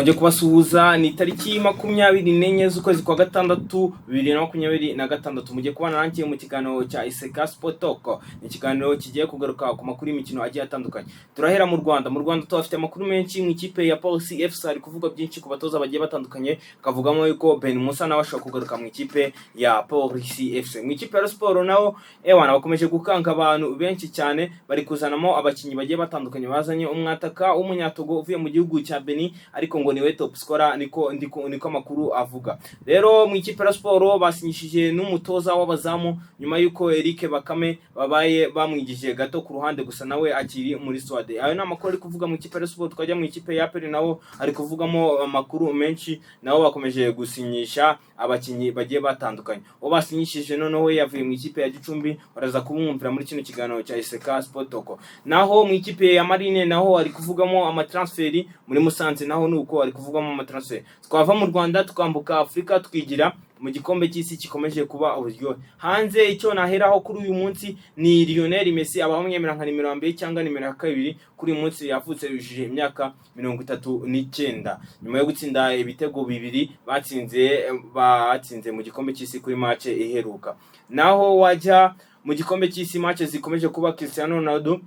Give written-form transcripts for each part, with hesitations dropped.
Twongeye kubasuhuza ni tariki 24 z'ukwezi kwa gatandatu 2026 mugiye kubana nanjye mu kiganiro cya Iseka Sport Talk. Ni kiganiro kigiye kugaruka ku makuru y'imikino agiye atandukanye. Turahera mu Rwanda tubafite amakuru menshi mu ikipe ya Police FC ari kuvuga byinshi ku batoza bagiye batandukanye, kavugamo yuko Ben Musa nawe ashaka kugaruka mu ikipe ya Police FC. Mu ikipe ya Sport naho bakomeje gukanga abantu benshi cyane, bari kuzanamo abakinyi bagiye batandukanye, bazanye umwataka w'umunyatogo uvuye mu gihugu cya Benin ariko ngo niwe top scorer niko amakuru avuga. Rero mu ikipe ya Sport basinyishije n'umutoza w'abazamu nyuma yuko Eric Bakame babaye bamwigije gato ku ruhande, gusa nawe akiri muri Swade. Ayo ni amakuru ari kuvuga mu ikipe ya Sport. Twajya mu ikipe ya Aperi nawo ari kuvugamo amakuru menshi, nawo bakomeje gusinyisha abakinyi bagiye batandukanye. Basinyishije noneho yavuye mu ikipe ya Gicumbi, baraza kubumvira muri kino kiganiro cya Iseka Sport Talk. Naho mu ikipe ya Marine naho ari kuvugamo amatransferi, muri Musanze naho nuko ari kuvugamo amatransfer. Twava mu Rwanda tukambuka Afrika tukigira mu gikombe cy'isi kikomeje kuba uburyo hanze. Icyo naheraho kuri uyu munsi ni Lionel Messi abamwemera nka nimero 2 cyangwa nimero 2 kuri uyu munsi, yavutse yujuje imyaka 39 nyuma yo gutsinda ibitego bibiri batsinze mu gikombe cy'isi kuri match iheruka. Naho wajya mu gikombe cy'isi match zikomeje kuba, Cristiano Ronaldo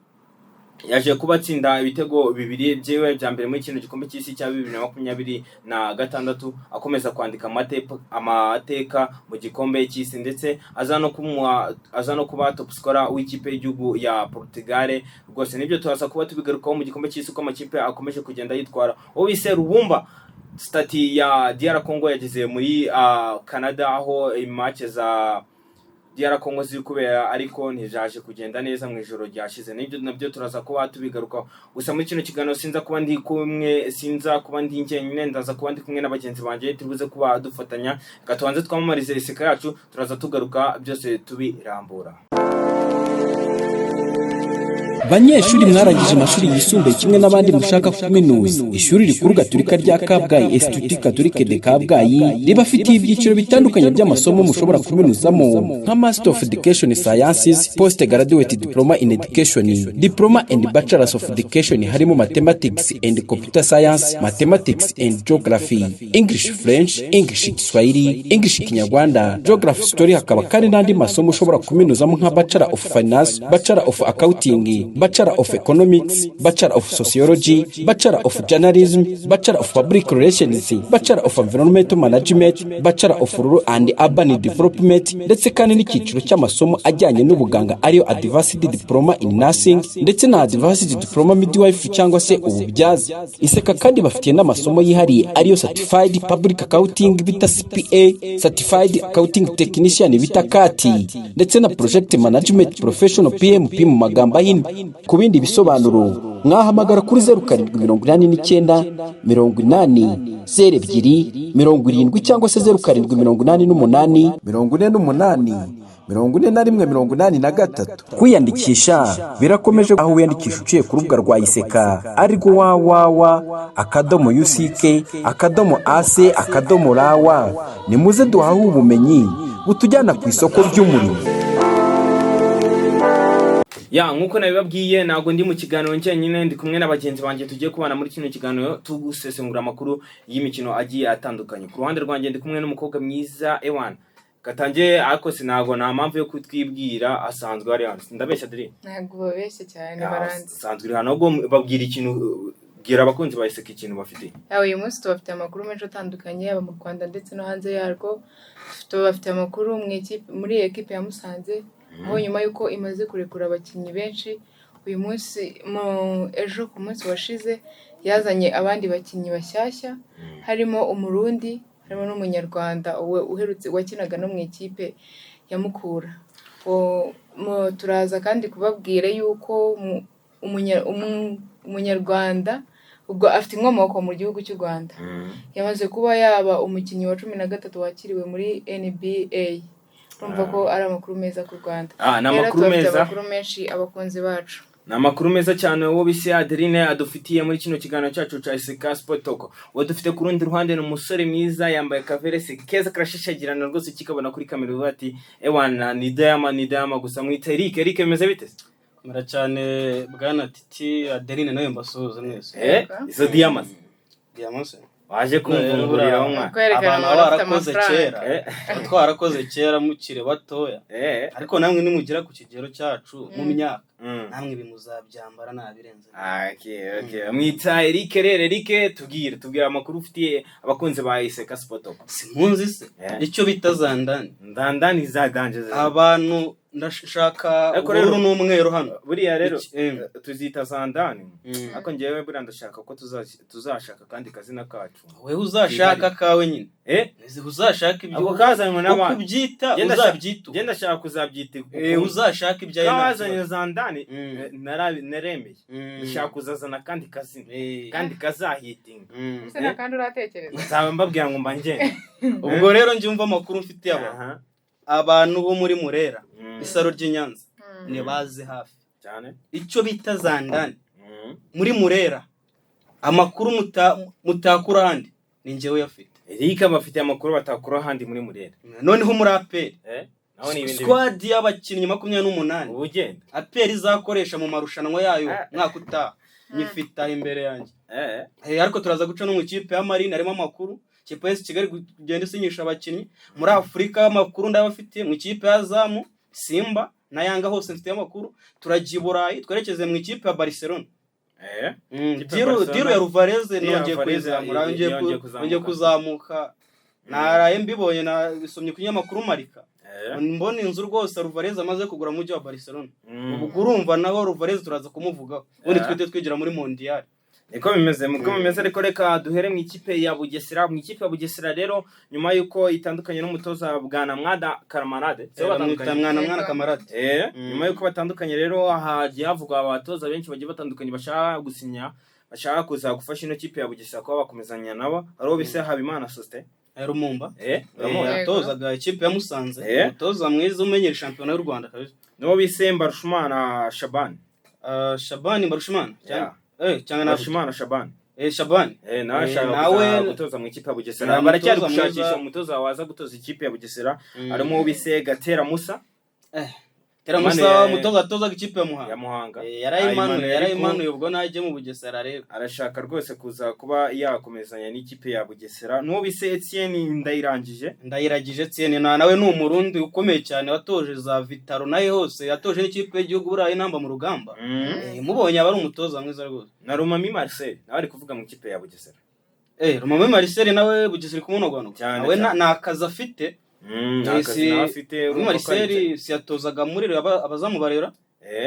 yaje kubatsinda ibitego bibiri byewe bya mbere muri kino gikombe cy'isi cya 2026, akomeza kwandika amateka mu gikombe cy'isi, ndetse aza no kuba top scorer w'ikipe y'igihugu ya Portugal. Rwose nibyo tuzaza kuba tubigarukaho mu gikombe cy'isi, uko amakipe akomeje kugenda yitwara. Wise Rubumba stati ya DR Congo yageze muri Canada, aho match za DR Congo ziri kubera ariko ntijaje kugenda neza mu ijoro ryashize. Nabyo turaza kuba tubigarukaho. Gusa muri kino kiganiro sinza kuba ndi njyenyine, ndaza kuba ndi kumwe n'abagenzi banjye, tubuze kuba dufatanya. Gatubanze twamamarize Iseka yacu, turaza tugaruka byose tubirambura. Banyeshuri mwarangije amashuri yisumbuye kimwe n'abandi mushaka kuminuza, ishuri rikuru Gatolika rya Kabgayi Institut Catholique de Kabgayi ribafitiye ibyiciro bitandukanye by'amasomo mushobora kuminuzamo nka Master of Education Sciences, Post Graduate Diploma in Education, Diploma and Bachelors of Education harimo Mathematics and Computer Science, Mathematics and Geography, English French, English Kiswahili, English Kinyarwanda, Geography Story. Hakaba kandi n'andi masomo ushobora kuminuzamo nka Bachelor of Finance, Bachelor of Accounting, Bachelor of Economics, Bachelor of Sociology, Bachelor of Journalism, Bachelor of Public Relations, Bachelor of Environmental Management, Bachelor of Rural and Urban Development, ndetse kandi n'icyiciro cy'amasomo ajyanye n'ubuganga ariyo Advanced Diploma in Nursing ndetse na Advanced Diploma Midwife cyangwa se ububyaza. Iseka kandi bafitiye n'amasomo yihariye ariyo Certified Public Accounting bita CPA, Certified Accounting Technician bita CAT, ndetse na Project Management Professional PMP mu magambo ahinnye. Ku bindi bisobanuro mwahamagara kuri 0789 80 02 70 cyangwa se 0788 48 41 kwiyandikisha birakomeje, aho wiyandikisha uciye ku rubuga rwa Iseka ariko www.uck.ac.rw. ni muze duhawe ubumenyi butujyana ku isoko ry'umurimo. Nkuko nabibabwiye, nago ndi mu kiganiro njyenyine, ndi kumwe n'abagenzi banjye tugiye kubana muri kino kiganiro tugusesengura amakuru y'imikino agiye atandukanye. Ku ruhande rwanjye ndi kumwe n'umukobwa mwiza Ewan Katange, ariko sinago nta mpamvu yo kutwibwira, asanzwe ari hano. Ndabeshya Dri? Ntago babeshye cyane baranze. Asanzwe hano, ubwo babwira ikintu, bwira abakunzi ba Iseka ikintu bafite. Uyu munsi tubafite amakuru menshi atandukanye, aba mu Rwanda ndetse no hanze yarwo. Tubafite amakuru muri equipe ya Musanze, aho nyuma yuko imaze kurekura abakinyi benshi, uyu munsi ejo ku munsi washize yazanye abandi bakinyi bashyashya, harimo Umurundi, harimo n'Umunyarwanda uherutse wakinaga no mu ikipe ya Mukura. Turaza kandi kubabwira yuko Umunyarwanda ubwo afite inkomoko mu gihugu cy'u Rwanda, yamaze kuba yaba umukinyi wa 13 wakiriwe muri NBA. Urumva ko ari amakuru meza ku Rwanda. N'amakuru meza, amakuru menshi abakunzi bacu. N'amakuru meza cyane wowe bise Adeline adufitiye muri kino kiganiro cyacu cya Iseka Sport Talk. Wowe dufite ku rundi ruhande n'umusore mwiza yambaye kaverese keza karashishagirana rwose, kikabona kuri kamera bati Ewana ni Diamond gusa mwita Eric. Eric meze bite? Mara cyane bwana Titi Adeline nawe mbasuhuza mwese. Izo Diamond. Diamond. waje kumvungurira umwana kwerekana abantu bafite barakoze amafaranga. kera twarakoze kera mukire batoya ariko namwe nimugera ku kigero cyacu mu myaka namwe bimuzabyambara nabirenze. Okay. Mwita Eric tubwira amakuru ufitiye abakunzi ba Iseka Sport. Simpunzi se icyo bita Zandani za danje abantu ndashaka ubururu n'umweru hano buriya rero tuzita Zandani ariko ngewe buriya ndashaka ko tuzashaka kandi kazina kacu wewe uzashaka kawe nyine uzashaka ibyo ako kazanwa n'abantu kubyita uzabyita genda ndashaka kuzabyita uzashaka ibyaye kazanye Zandani naremeye ndashaka kuzazana kandi kazina kandi kazahitinga Sena kandi uratekereza nzaba mbabwira ngo mbangende ubwo rero njye umva amakuru mfite abantu bo muri Murera isaro ry'Inyanza ne baze hafi cyane icyo bita Zandani muri Murera amakuru mutakura handi ni njyewe yafite Eric bafite amakuru batakura handi muri Murera noneho muri APR naho ni ibindi squad y'abakinnyi 28 ubugenda APR izakoresha mu marushanwa yayo mwaka utaha nyifita imbere yanjye ariko turaza guca no mu kipe ya Marine harimo amakuru GPS Kigali kugenda isinyisha abakinnyi muri Afrika amakuru ndabafite mu kipe ya Zamu Simba na Yanga hose mfite amakuru turagiye Burayi twerekeze mu kipe ya Barcelona Diru ya Ruvarez nongeye kuzamura nongeye kuzamuka naraye mbibonye na bisomye kunyamakuru Marika mbona inzu rwose Ruvarez amaze kugura mu mujyi wa Barcelona ubwo urumva naho Ruvarez turaza kumuvugaho ubundi twite twigira muri Mondial niko bimeze ariko reka duhere mu ikipe ya Bugesera rero nyuma yuko itandukanye n'umutoza Bwana Mwada Kamarade Mwana Kamarade nyuma yuko batandukanye rero hagiye havugwa abatoza benshi bagiye batandukanye bashaka gusinya bashaka kuza gufasha ino kipe ya Bugesera ko bakomezanya nabo ariho bise Habimana Soste Rumumba yatozaga ikipe ya Musanze umutoza mwiza umenyera shampiyona y'u Rwanda kabisa nibo bise Mbarushimana Shabani Mbarushimana cyangwa na Shabani Shabani nawe gutoza mu ikipe ya Bugesera baracyari gushakisha umutoza waza gutoza ikipe ya Bugesera arimo ubise Gatera Musa umutoza atoza ikipe ya Muhanga yarayimanuye ubwo najye mu Bugesera rero arashaka rwose kuza kuba yakomezanya n'ikipe ya Bugesera n'uwo bise Etienne Ndayiragije Etienne nawe ni umurundi ukomeye cyane watoje za Vitaro naye hose yatoje n'ikipe y'igihugu burayi namba mu rugamba mubonye abari umutoza mwiza rwose na Rumami Marcel nawe ari kuvuga mu ikipe ya Bugesera Rumami Marcel nawe Bugesera kumunogwana nawe nakaza afite Marcel siyatozaga muri abazamu barera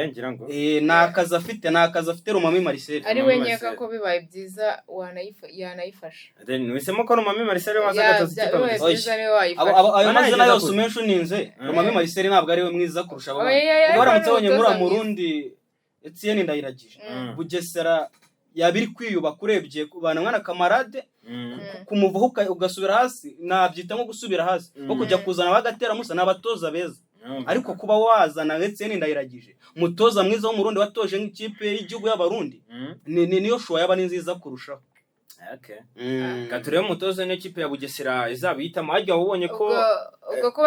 ngira ngo nakaza afite Rumami Marcel ari we nyeka ko bibaye byiza yanayifasha nisemo ko Rumami Marcel waza gatoza ikipe ayo mazina yose umentioninze Rumami Marcel ntabwo ari we mwiza kurusha abo baramutse bonye muri Murundi Etienne Ndayiragije Bugesera yabiri kwiyubaka urebye kubana Mwana Kamarade kumuvaho ugasubira hasi nabyita nko gusubira hasi nko kujya kuzana bagatera Musa n'abatoza beza ariko kuba wazana Etienne Ndayiragije umutoza mwiza wo mu Burundi watoje nk'ikipe y'igihugu y'abarundi niyo shuwa yaba nziza kurushaho Katurebe umutoza n'ikipe ya Bugesera izabihitamo hajya ubonye ko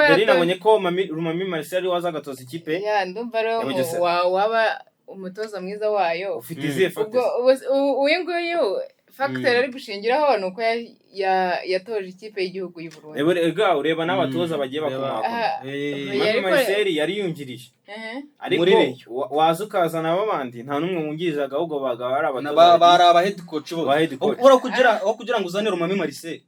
Deri nabonye ko Rumami Marcel waza gatoza ikipe ndumva rero waba umutoza mwiza wayo ufite izihe factors uyu nguyu factor ari gushingiraho nuko yatoje ikipe y'igihugu y'u Burundi ureba n'abatoza bagiye bakomaka Marcel yari yungirije ariko waza ukazana abandi nta numwe wungirizaga ahubwo bagaba bari aba head coach kugira ngo uzane Rumami Marcel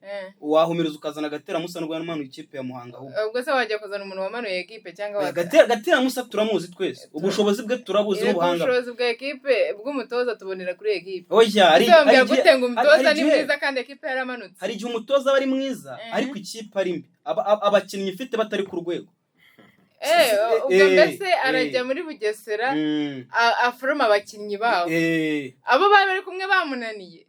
wahumiriza ukazana Gatera Musa n'ubwo yamanuye ikipe ya Muhanga ubwo se wajya kuzana umuntu wamanuye equipe cyangwa Gatera Musa turamuzi twese ubushobozi bwe turabuzi n'ubuhanga ubushobozi bwa equipe bw'umutoza tubonera kuri equipe ari gutenga umutoza ni mwiza kandi equipe yaramanutse hari igihe umutoza bari mwiza ariko ikipe ari mbi abakinnyi ifite batari ku rwego ubwo mbese arajya muri Bugesera aforoma abakinnyi babo abo bari kumwe bamunaniye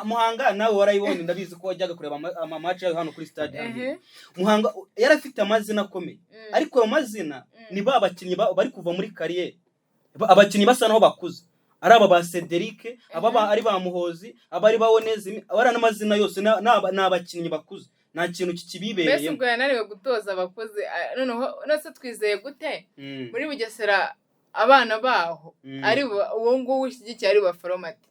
Muhanga nawe warayibonye ndabizi ko wajyaga kureba amamatch yayo hano kuri stade Muhanga yarafite amazina akomeye ariko ayo mazina ni ba bakinnyi bari kuva muri kariyeri abakinnyi basa naho bakuze ari aba ba Cedric aba ari ba Muhozi abari bawoneze abara n'amazina yose n'abakinnyi bakuze nta kintu kibibereye mbese ubwo yananiwe gutoza abakozi noneho nase twizeye gute muri Bugesera abana baho ari uwo nguwo ushyigikiye ari ba foromati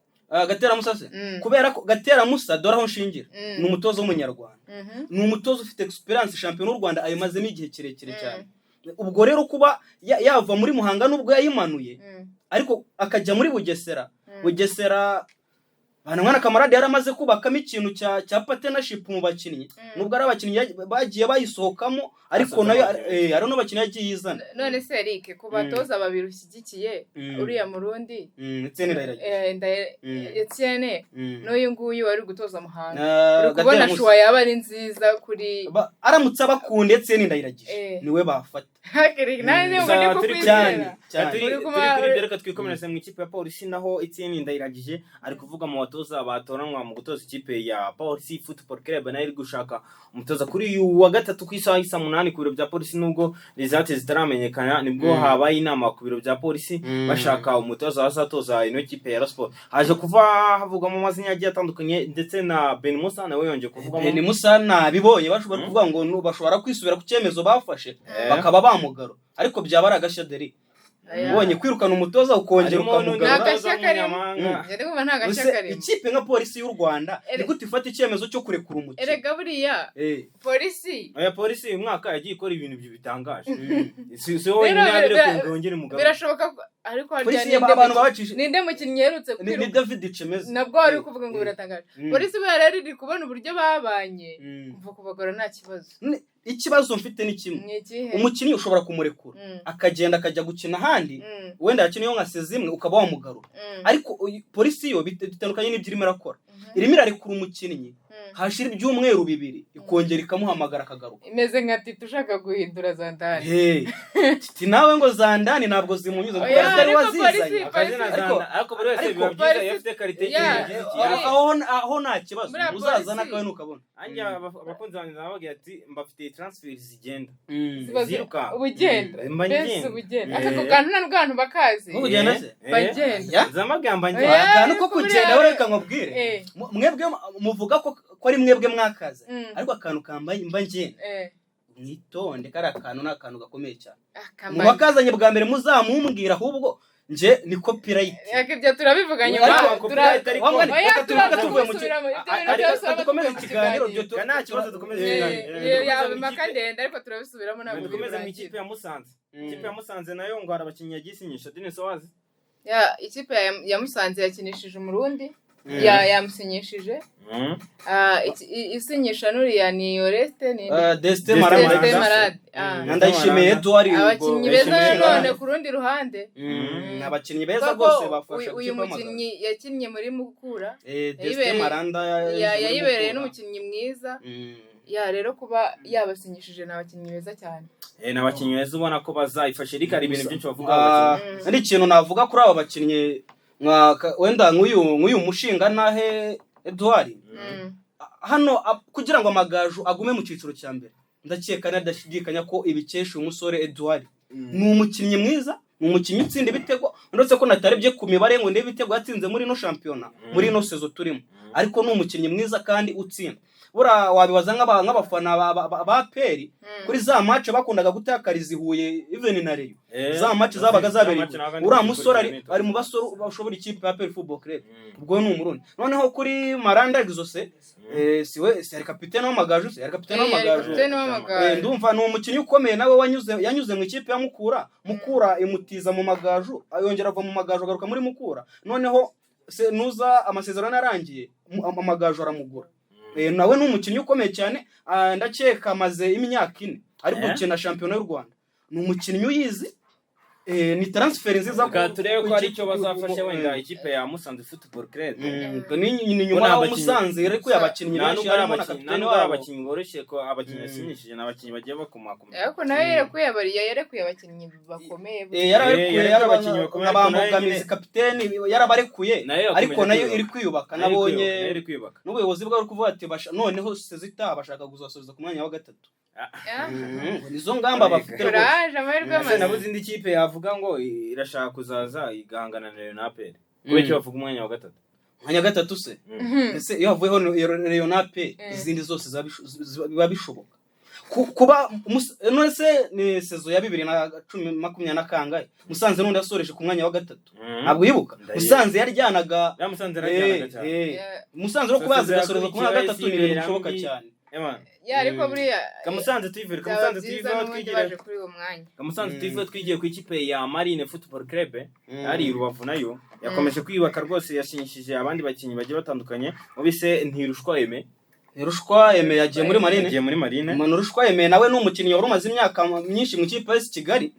Gatera Musa se kubera ko Gatera Musa dore aho nshingira ni umutozo w'umunyarwanda ni umutozo ufite experience champion w'u Rwanda ayimazemo igihe kirekire cyane ubwo rero kuba yava muri Muhanga nubwo yayimanuye ariko akajya muri Bugesera mwana kamarade yaramaze kubakamo ikintu cya partnership mu bakinnyi nubwo ari abakinnyi bagiye bayisohokamo ariko nayo ari no bakinnyi yagiye yizana none se Eric ku batoza babiri ushyigikiye uriya Murundi Etienne n'uyu nguyu wari gutoza Muhanga uri kubona shuwa yaba ari nziza kuri aramutse abakunde Etienne Ndayiragije niwe bafata reka twikomereze mu ikipe ya Polisi naho Etienne Ndayiragije ari kuvuga mu batoza batoranwa mu gutoza ikipe ya Polisi Football Club nayo iri gushaka umutoza kuri uyu wa gatatu ku isaha y'isa 8 ku biro bya Polisi nubwo results zitaramenyekana nibwo habaye inama ku biro bya Polisi bashaka umutoza wazatoza ino kipe ya Sport haje kuva havuga mu mazina yagiye atandukanye ndetse na Ben Musa nawe yongeye kuvuga Ben Musa nabibonye bashobora kuvuga ngo bashobora kwisubira ku cyemezo bafashe bakaba bamugaro ariko byaba ari agashaderi ubonye kwirukana umutoza ukongera ukamugara ikipe nka Polisi y'u Rwanda ni gute ifata icyemezo cyo kurekura umukino erega buriya Polisi uyu mwaka yagiye ikora ibintu bitangaje si wowe nyine kongera umugabo birashoboka ariko harya abantu babacisha ninde mukinnyi yerutse ni David Chemez nabwo ari kuvuga ngo biratangaje Polisi rero iri kubona uburyo babanye kuva kubagora nta kibazo ikibazo mfite ni kimwe umukinnyi ushobora kumurekura akagenda akajya gukina ahandi wenda yakiniye nka sezimwe ukaba wamugarura ariko Polisi yo bitandukanye n'ibyo irimo irakora irimo irarekura umukinnyi hashira ibyumweru 2 ikongera ikamuhamagara akagaruka imeze nka Tito ushaka guhindura Zandani Titi nawe ngo Zandani ntabwo zimunyuze kuko atari wazizanye ariko buri wese biba byiza yafite karite aho nta kibazo uzazana kawe nukabona anja abakunzi banjye nabagira ati mbafite transfer zigenda ziruka ubugenda mbese ubugenda akako kantu n'abantu bakazi ubugenda se bagenda zamagamba njye akantu ko kugenda ureka nkubwire mwebwe muvuga ko ari mwebwe mwakaza ariko akantu kambaye mba ngenda mwitonde kari akantu n'akantu gakomeye cyane mwakazanye bwa mbere muzamumbwira ahubwo nje ni copyright yakibyo turabivuganye tukomeze ikiganiro nta kibazo dukomeze ikiganiro yaba makadenda ariko turabisubiramo ntabwo dukomeze mu ikipe ya Musanze ikipe ya Musanze nayo ngo abakinnyi yagisinyisha Denis Owazi ikipe ya Musanze yakinishije Umurundi yamusinyishije isinyisha nuriya ni Oreste ni Destin Marade ndayishimiye Edouard abakinnyi beza none ku rundi ruhande abakinnyi beza rwose bafasha uyu mukinnyi yakinnye muri Mukura Destin Maranda yayibereye n'umukinnyi mwiza rero kuba yabasinyishije n'abakinnyi beza cyane n'abakinnyi beza ubona ko bazayifashe rikari ibintu byinshi bavuga abakinnyi ari ikintu navuga kuri aba bakinnyi wenda nk'uyu mushinga nahe Edouard hano kugira ngo amagaju agume mu ciciro cya mbere ndakeka nadashidikanya ko ibikesha umusore Edouard ni umukinnyi mwiza ni umukinnyi utsinda ibitego ndetse ko natarebye ku mibare ngo ndebe ibitego yatsinze muri no shampiyona muri no sezo turimo ariko ni umukinnyi mwiza kandi utsinda bura wabibaza nk'abafana ba Peri kuri za match bakundaga gutakariza Huye even na Rayon za match zabaga zabereye ura musore ari mu basoro bashobora ikipe ya Peri Football Club ubwo ni umurundi noneho kuri Maranda Exose siwe ari kapiteni w'amagaju ari kapiteni w'amagaju ndumva ni umukinnyi ukomeye nawe yanyuze mu ikipe ya Mukura imutiza mu magaju ayongera ava mu magaju agaruka muri Mukura noneho nuza amasezerano yarangiye amagaju aramugura nawe ni umukinnyi ukomeye cyane ndakeka amaze imyaka 4 ari gukina shampiyona y'u Rwanda ni umukinnyi uyizi ni transfer nziza ko turebe ko ari cyo bazafasha wenda ikipe ya Musanze Football Club ni nyuma ya Musanze ariko yabakinnyi benshi harimo na kapiteni w'abakinnyi boroshye ko abakinnyi yasinyishije n'abakinnyi bagiye bakomakoma ariko nawe yarekuye abakinnyi bakomeye yarekuye abakinnyi bakomeye abambogamizi kapiteni yarabarekuye ariko nayo iri kwiyubaka nabonye n'ubuyobozi bwari kuvuga ati noneho Sezita bashaka kuzasoza ku mwanya wa gatatu nizo ngamba bafite nabuze indi kipe yavuga ngo irashaka kuzaza igahangana na Leonape kubera cyo bavuga umwanya wa gatatu mwanya gatatu se ese iyo havuyeho Leonape izindi zose biba bishoboka kuba none se ni sezo ya 2010 na kangahe Musanze n'undi yasoreje ku mwanya wa gatatu ntabwo yibuka Musanze yaryanaga cyane Musanze ro kubaza gasoreza ku mwanya wa gatatu ni ibintu bishoboka cyane ariko buriya Kamusanze TV twigiye ku ikipe ya Marine Football Club ari Rubavu nayo yakomeje kwiyubaka rwose yashingishije abandi bakinyi bagiye batandukanye mubise Ntirushwa Aime yagiye muri Marine Ntirushwa Aime nawe ni umukinnyi wari umaze imyaka myinshi mu kipe AS Kigali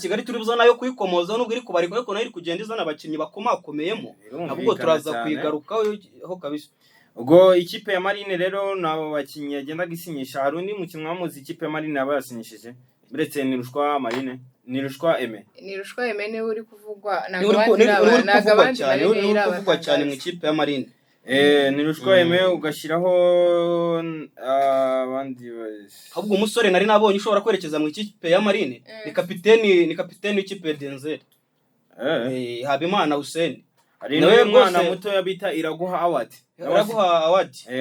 Kigali turi buza nayo kuyikomoza nubwo iri kubariko ariko nayo iri kugenda izana abakinyi bakomakomeyemo ahubwo turaza kwigarukaho kabisa ubwo ikipe ya Marine rero nabo bakinyi yagenda gisinyisha hari undi mukinyi wamuzi ikipe ya Marine abasinyishije buretse Ntirushwa Aime niwe uri kuvugwa nagabandi cyane mu ikipe ya Marine Ntirushwa Aime ugashyiraho abandi ahubwo umusore nari nabonye ushobora kwerekeza mu ikipe ya Marine ni kapiteni w'ikipe Denzel Habimana Hussein hari nawe mwana muto yabita Iraguha Award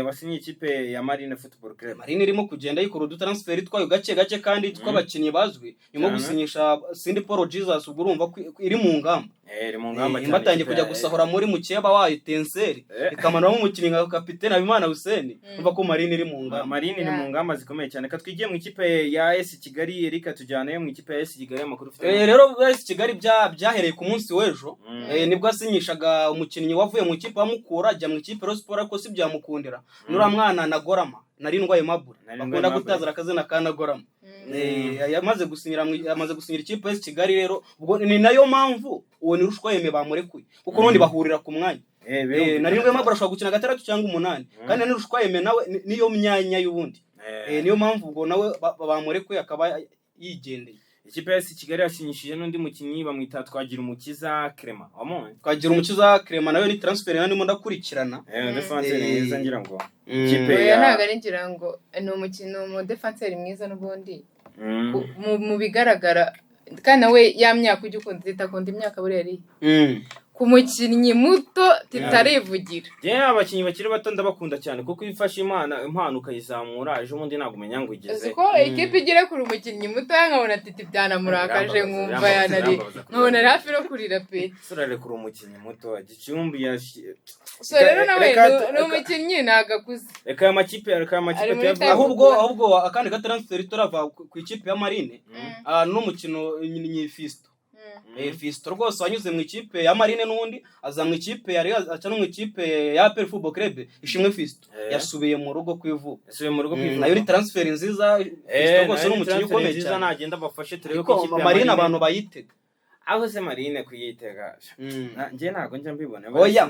basinye ikipe ya Marine Football Club. Marine irimo kugenda yikora udutransfer twayo gake kandi twabakinyi bazwi nyuma gusinyisha Cindy Paul Jesus ubwo urumva iri mu ngamba imbatangiye kujya gusahura muri mukeba wayo Tenseri ikamanura mu mukinyi nka kapiteni Habimana Hussein umva ko Marine iri mu ngamba iri mu ngamba zikomeye cyane katwigiye mu ikipe ya AS Kigali Erika tujyane mu ikipe ya AS Kigali amakuru rero AS Kigali byahereye ku munsi w'ejo nibwo asinyishaga umukinyi wavuye mu ikipe amukura ajya mu ikipe Sport ko si byamukundira nura mwana na Gorama narindwa Aimable bakunda gutazara akazina kana Gorama yamaze gusinyira ikipe AS Kigali rero ubwo ni nayo mpamvu uwo Ntirushwa Aime bamurekuye kuko none bahurira ku mwanya narindwa Aimable ashobora gukina 6 cyangwa 8 kandi Ntirushwa Aime nawe niyo myanya y'ubundi niyo mpamvu ubwo nawe bamurekuye akaba yigendeye ikipe ya Kigali yasinyishije n'undi mukinyi bamwita Twagirumukiza Clement nayo ni transfer yanimo ndakurikirana defenseur mwiza ngira ngo ikipe ya ntago ari ngira ngo ni umukino mu defenseur mwiza n'ubundi mu bigaragara kandi nawe yamyaka ujye ukunda imyaka buri yari ku mukinnyi muto titarivugira abakinyi bakiri bato ndabakunda cyane kuko ifasha impano ukayizamura ejo bundi ntabwo umenya ngo igeze ko ikipe igira kuri umukinnyi muto nkabona titi byanamurakaje nkumva yanari nkabona ari hafi no kurira pe surare kuri umukinnyi muto Gicumbi so rero nawe ni umukinnyi nagakuze reka amakipe ahubwo akandi gatransfer turava ku ikipe ya Marine n'umukino ni Fisto rwose wanyuze mu ikipe ya Marine n'undi aza mu ikipe yari aca no mu ikipe ya APR Football Club Ishimwe Fisto yasubiye mu rugo kwivuka nayo ni transfer nziza Fisto rwose n'umukinnyi ukomeye cyane nagenda bafashe turebe ko ikipe Marine abantu bayitega aho se Marine kuyitega nje ntago njya mbibona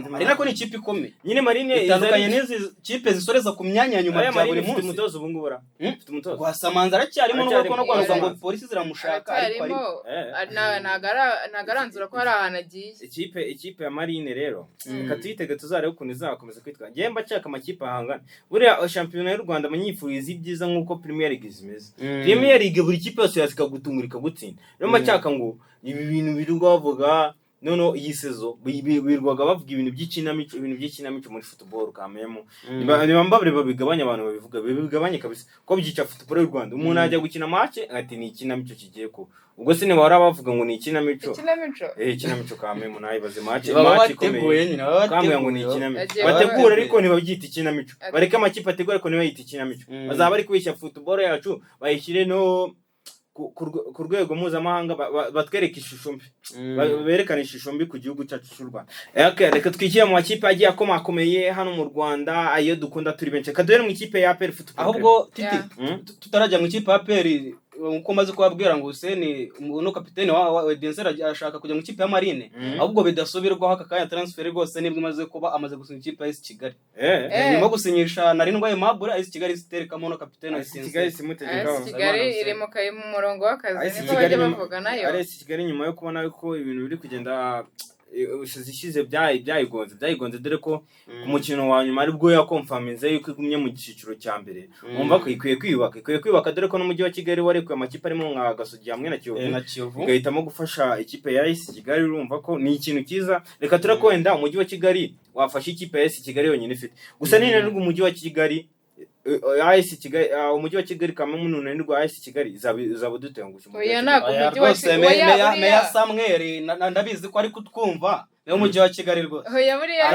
Marine ko ni ikipe ikomeye nyine Marine itandukanye n'izi kipe zisoreza ku myanya nyuma ya buri munsi umutozo ubu ngubura umutozo Gwasamanza aracyarimo n'uko no Rwanda ngo polisi ziramushaka ariko nagaranzura ko hari ahantu agiye ikipe ya Marine rero reka tuyitege tuzarebe ukuntu izakomeza kwitwa ngiye mbacaka amakipe ahangana buriya shampiyona y'u Rwanda manyifuriza ibyiza nk'uko Premier League zimeze Premier League buri kipe yose yazikagutungurika gutsinda rero mbacaka ngo ibi bintu birirwa bavuga nono iyi sezo birwaga bavuga ibintu by'ikinamico muri football kamemo nibambabure babigabanya abantu babivuga bigabanye kabisa ko byica football y'u Rwanda umuntu ajya gukina match ati ni ikinamico kigiye ko ubwo se niba bavuga ngo ni ikinamico kamemo nayibaze match ikomeye kamwe ngo ni ikinamico bategura ariko nibabyita ikinamico bareka amakipe ategura ariko nibayita ikinamico bazaba bari kubishya football yacu bayishyire no ku rwego mpuzamahanga batwereka ishusho mbi berekana ishusho mbi ku gihugu cyacu cy'u Rwanda reka twikire mu makipe agiye akomakomeye hano mu Rwanda ayo dukunda turi benshi kaduhere mu ikipe ya APR Football ahubwo tutarajya mu ikipe ya APR uko maze kubabwira ngo Hussein no kapiteni wa Denzel ashaka kujya mu ikipe ya Marine ahubwo bidasubirwaho akakanya transfer rwose nibwo imaze kuba amaze gusinya ikipe ya AS Kigali nyuma gusinyisha narindwa Aimable AS Kigali itereka mono kapiteni AS Kigali simutegeka AS Kigali iremo kaye mu murongo w'akazi niko bajya bavuga nayo AS Kigali nyuma yo kubona ko ibintu biri kugenda ushize byayigonze dore ko ku mukino wa nyuma ari bwo yakonfirminze yuko igumye mu giciro cya mbere umva ko ikwiye kwiyubaka dore ko no mujyi wa Kigali warekuye amakipe arimo nka Gasogi hamwe na Kiyovu igahitamo gufasha ikipe ya AS Kigali urumva ko ni ikintu cyiza reka turakwenda umujyi wa Kigali wafashe ikipe ya AS Kigali yonyine ifite gusa ni nari umujyi wa Kigali AS Kigali umujyi wa Kigali kamwe n'unanirwa AS Kigali izaba dutengushye oya nako umujyi wa Kigali meya Samuel ndabizi ko ari kutwumva niyo umujyi wa Kigali rwose oya buriya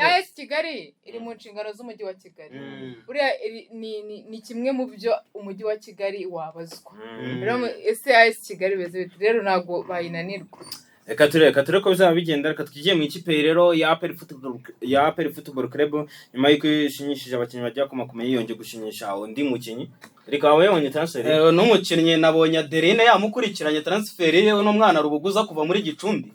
AS Kigali iri mu nshingano z'umujyi wa Kigali buriya ni kimwe mu byo umujyi wa Kigali wabazwa rero ese AS Kigali beze rero ntago bayinanirwa. Reka turebe ko bizaba bigenda. Reka twigiye mu ikipe rero ya APR Football Club nyuma y'uko ishinyishije abakinnyi bajya kumakomeye yonge gushinyisha undi mukinnyi. Reka wawe yabonye transfer n'umukinnyi nabonye Adeline yamukurikiranye transfer yewe n'umwana rubuguza kuva muri Gicumbi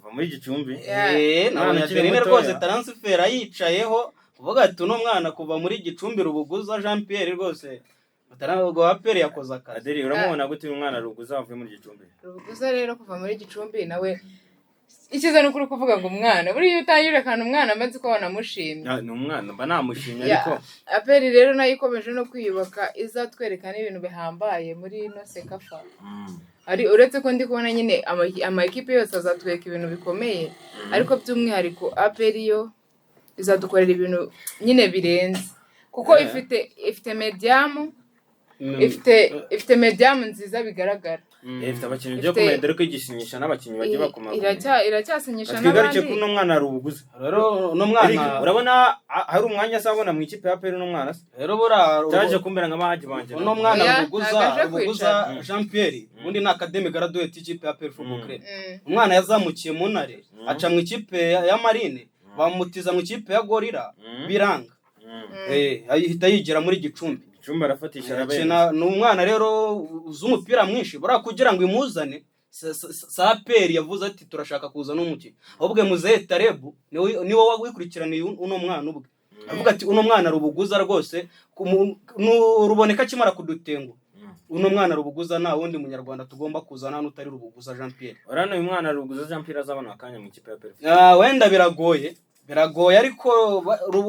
nabonye Adeline rwose transfer ayicayeho uvuga ati uno mwana kuva muri Gicumbi rubuguza Jean Pierre rwose Atarago APR yakoze akazi. Adeli uramubona gute umwana rubuguza avuye muri Gicumbi? Rubuguza rero kuva muri Gicumbi nawe ikiza n'ukuri kuvuga ngo umwana buri utangire kandi umwana amaze ko wanamushimye ni umwana mba namushimye ariko APR rero nayo ikomeje no kwiyubaka izatwerekana ibintu bihambaye muri no Sekafa ari uretse ko ndi kubona nyine ama equipe yose azatwereka ibintu bikomeye ariko by'umwihariko APR yo izadukorera ibintu nyine birenze kuko ifite medium ifite medium nziza bigaragara ifite abakinnyi byo kumendera ko igishinyisha n'abakinnyi bagiye bakoma iracyasinyisha n'abandi. Twigaruke kuno mwana rubuguza rero no mwana urabona hari umwanya azabona mu ikipe ya APR no mwana rero bora taje kumbera nk'abahaji banje no mwana rubuguza Jean Pierre ubundi na academy graduate ikipe ya APR Football Club umwana yazamukiye mu ntare aca mu ikipe ya Marine bamutiza mu ikipe ya Gorira biranga ahita yigira muri Gicumbi Chumba arafatisha arabe ni umwana rero uzumupira mwinshi bora kugira ngo imuzane APR yavuze ati turashaka kuza n'umuki ahubwo muzehe Tarebu niwo wawikurikiraniye uno mwana ubwe avuga ati uno mwana rubuguza rwose ruboneka kimara kudutengo uno mwana rubuguza nta wundi munyarwanda tugomba kuzana n'utari rubuguza Jean Pierre. Urano uyu mwana rubuguza Jean Pierre azabona akanya mu ikipe ya APR wenda biragoye ariko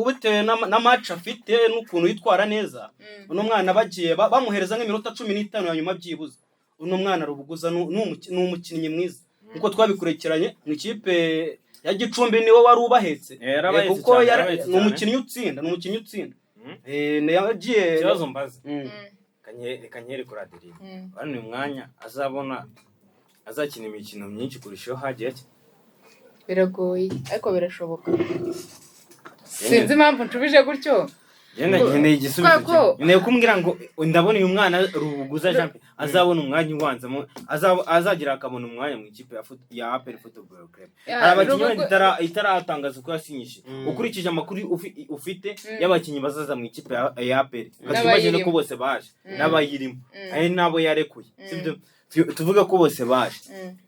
bitewe na match afite n'ukuntu yitwara neza uno mwana bagiye bamuhereza nk'iminota 15 ya nyuma byibuze uno mwana rubuguza n'umukinnyi mwiza nkuko twabikurikiranye mu ikipe ya Gicumbi niwe wari ubahetse kuko ni umukinnyi utsinda yagiye kibazo mbaza kanyere kuri Adeline bano uyu mwanya azabona azakina imikino myinshi kurushaho hagiye biragoye ariko birashoboka sinzi impamvu ncubije gutyo nkeneye igisubizo nkeneye kumbwira ngo ndabona uyu mwana rubuguza Jean Pierre azabona umwanya ubanzamo azagira akabona umwanya mu ikipe ya APR Football Club. Abakinnyi itaratangaza ko yasinyishije ukurikije amakuru ufite y'abakinnyi bazaza mu ikipe ya APR ukazimagine ko bose baje n'abayirimo ari nabo yarekuye sibyo tuvuga ko bose baje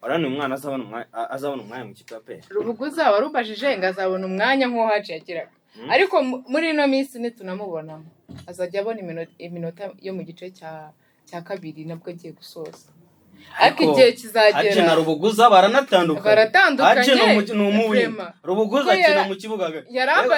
urano umwana azabona umwanya mu ikipe ya APR rubuguza warubajije ngo azabona umwanya nko haje yagiraga ariko muri ino minsi nitunamubonamo azajya abona iminota yo mu gice cya kabiri nabwo agiye gusoza ariko igihe kizagera aje na rubuguza baranatandukanye aje no umuwi rubuguza akina mu kibuga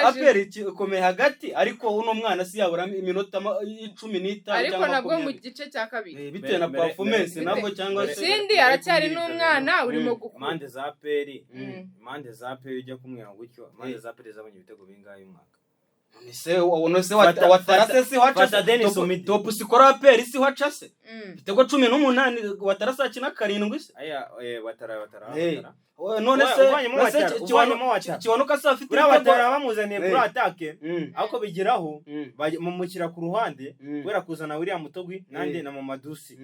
APR ikomeye hagati ariko uno mwana si yabura iminota 15 ariko nabwo mu gice cya kabiri bitewe na performance nabwo cyangwa se sindi aracyari n'umwana urimo gukura impande za APR ujya kumwira gutyo impande za APR zabonye ibitego bingahe umwaka se watarase si wacha top sikora APR si wacha se bitego 18 watarase akina 7 se aya watara none se kiwanuka se afite watara bamuzaniye kuri attaque ako bigiraho mumukira ku ruhande wera kuzana William Mutogwi nande na Mamadusi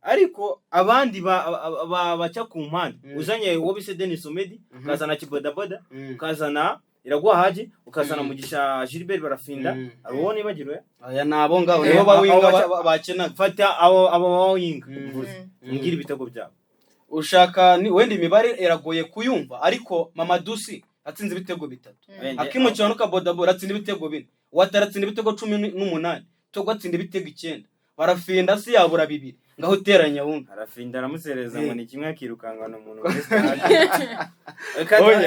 ariko abandi baca ku mpande uzanye wo bise Denis Omedi kazana Kibodaboda kazana Iraguha Haji ukazana Mugisha Gilbert barafinda abo nibagirwe aya nabo ngabo nibo bawinga bakina fata abo bawinga ngira ibitego byabo ushaka wenda imibare eragoye kuyumva ariko Mamadusi atsinze ibitego 3 akimukiye nuka Bodabora atsinze ibitego 4 wataratsinze ibitego 18 Togo atsinze ibitego 9 barafinda si yabura 2 ngaho teranya wumva arafinda aramusereza ngo ni kimwe akirukangana umuntu wese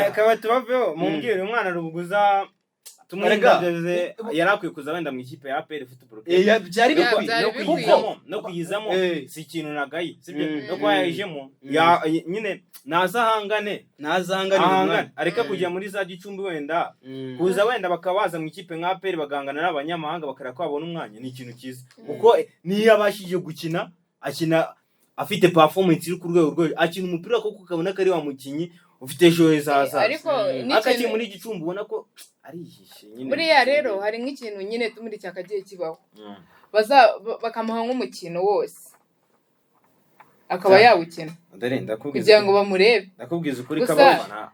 akaba tubaveho mumbwire umwana rubuguza tumwigeze yarakwiye kuza wenda mu ikipe ya APR Football Club byari bikwiye no kuyizamo si ikintu nagaye sibyo no kwa yajemo nyine nazahangane areka kujya muri za Gicumbi wenda kuza wenda bakabaza mu ikipe nka APR bagangana n'abanyamahanga bakareka ko babona umwanya ni ikintu cyiza kuko niyo abashije gukina akina afite performance iri ku rwego akina umupira koko ukabona ko ari wa mukinyi ufite ejo heza ariko akaki muri Gicumbi ubona ko arihishe nyine buriya rero hari nk'ikintu nyine tumuri cyakagiye kibaho bakamuha nk'umukino wose akaba yawukina kugira ngo bamurebe ndakubwiza ukuri kabana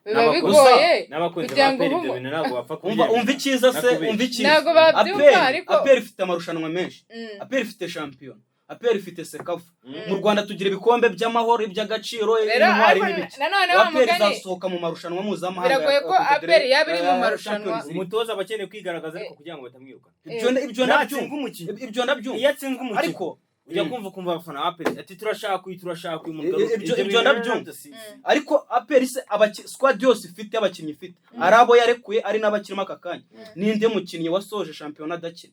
n'abakunzi ba APR ibyo bintu ntabwo bapfa umva icyiza ntabwo babyumva ariko APR ifite amarushanwa menshi APR ifite champion APR ifite sekafu mu Rwanda tugira ibikombe by'amahoro iby'agaciro intwari n'ibiki APR izasohoka mu marushanwa mpuzamahanga biragoye ko APR yaba iri mu marushanwa umutoza abakeneye kwigaragaza ariko kugira ngo batamwiruka ibyo nabyumva iyo atsinzwe umukino ariko ujya kumva abafana APR ati turashaka ibyo nabyumva ariko APR squad yose ifite abakinnyi ifite arabo yarekuye ari n'abakirimo aka kanya ninde mukinnyi wasoje shampiyona adakina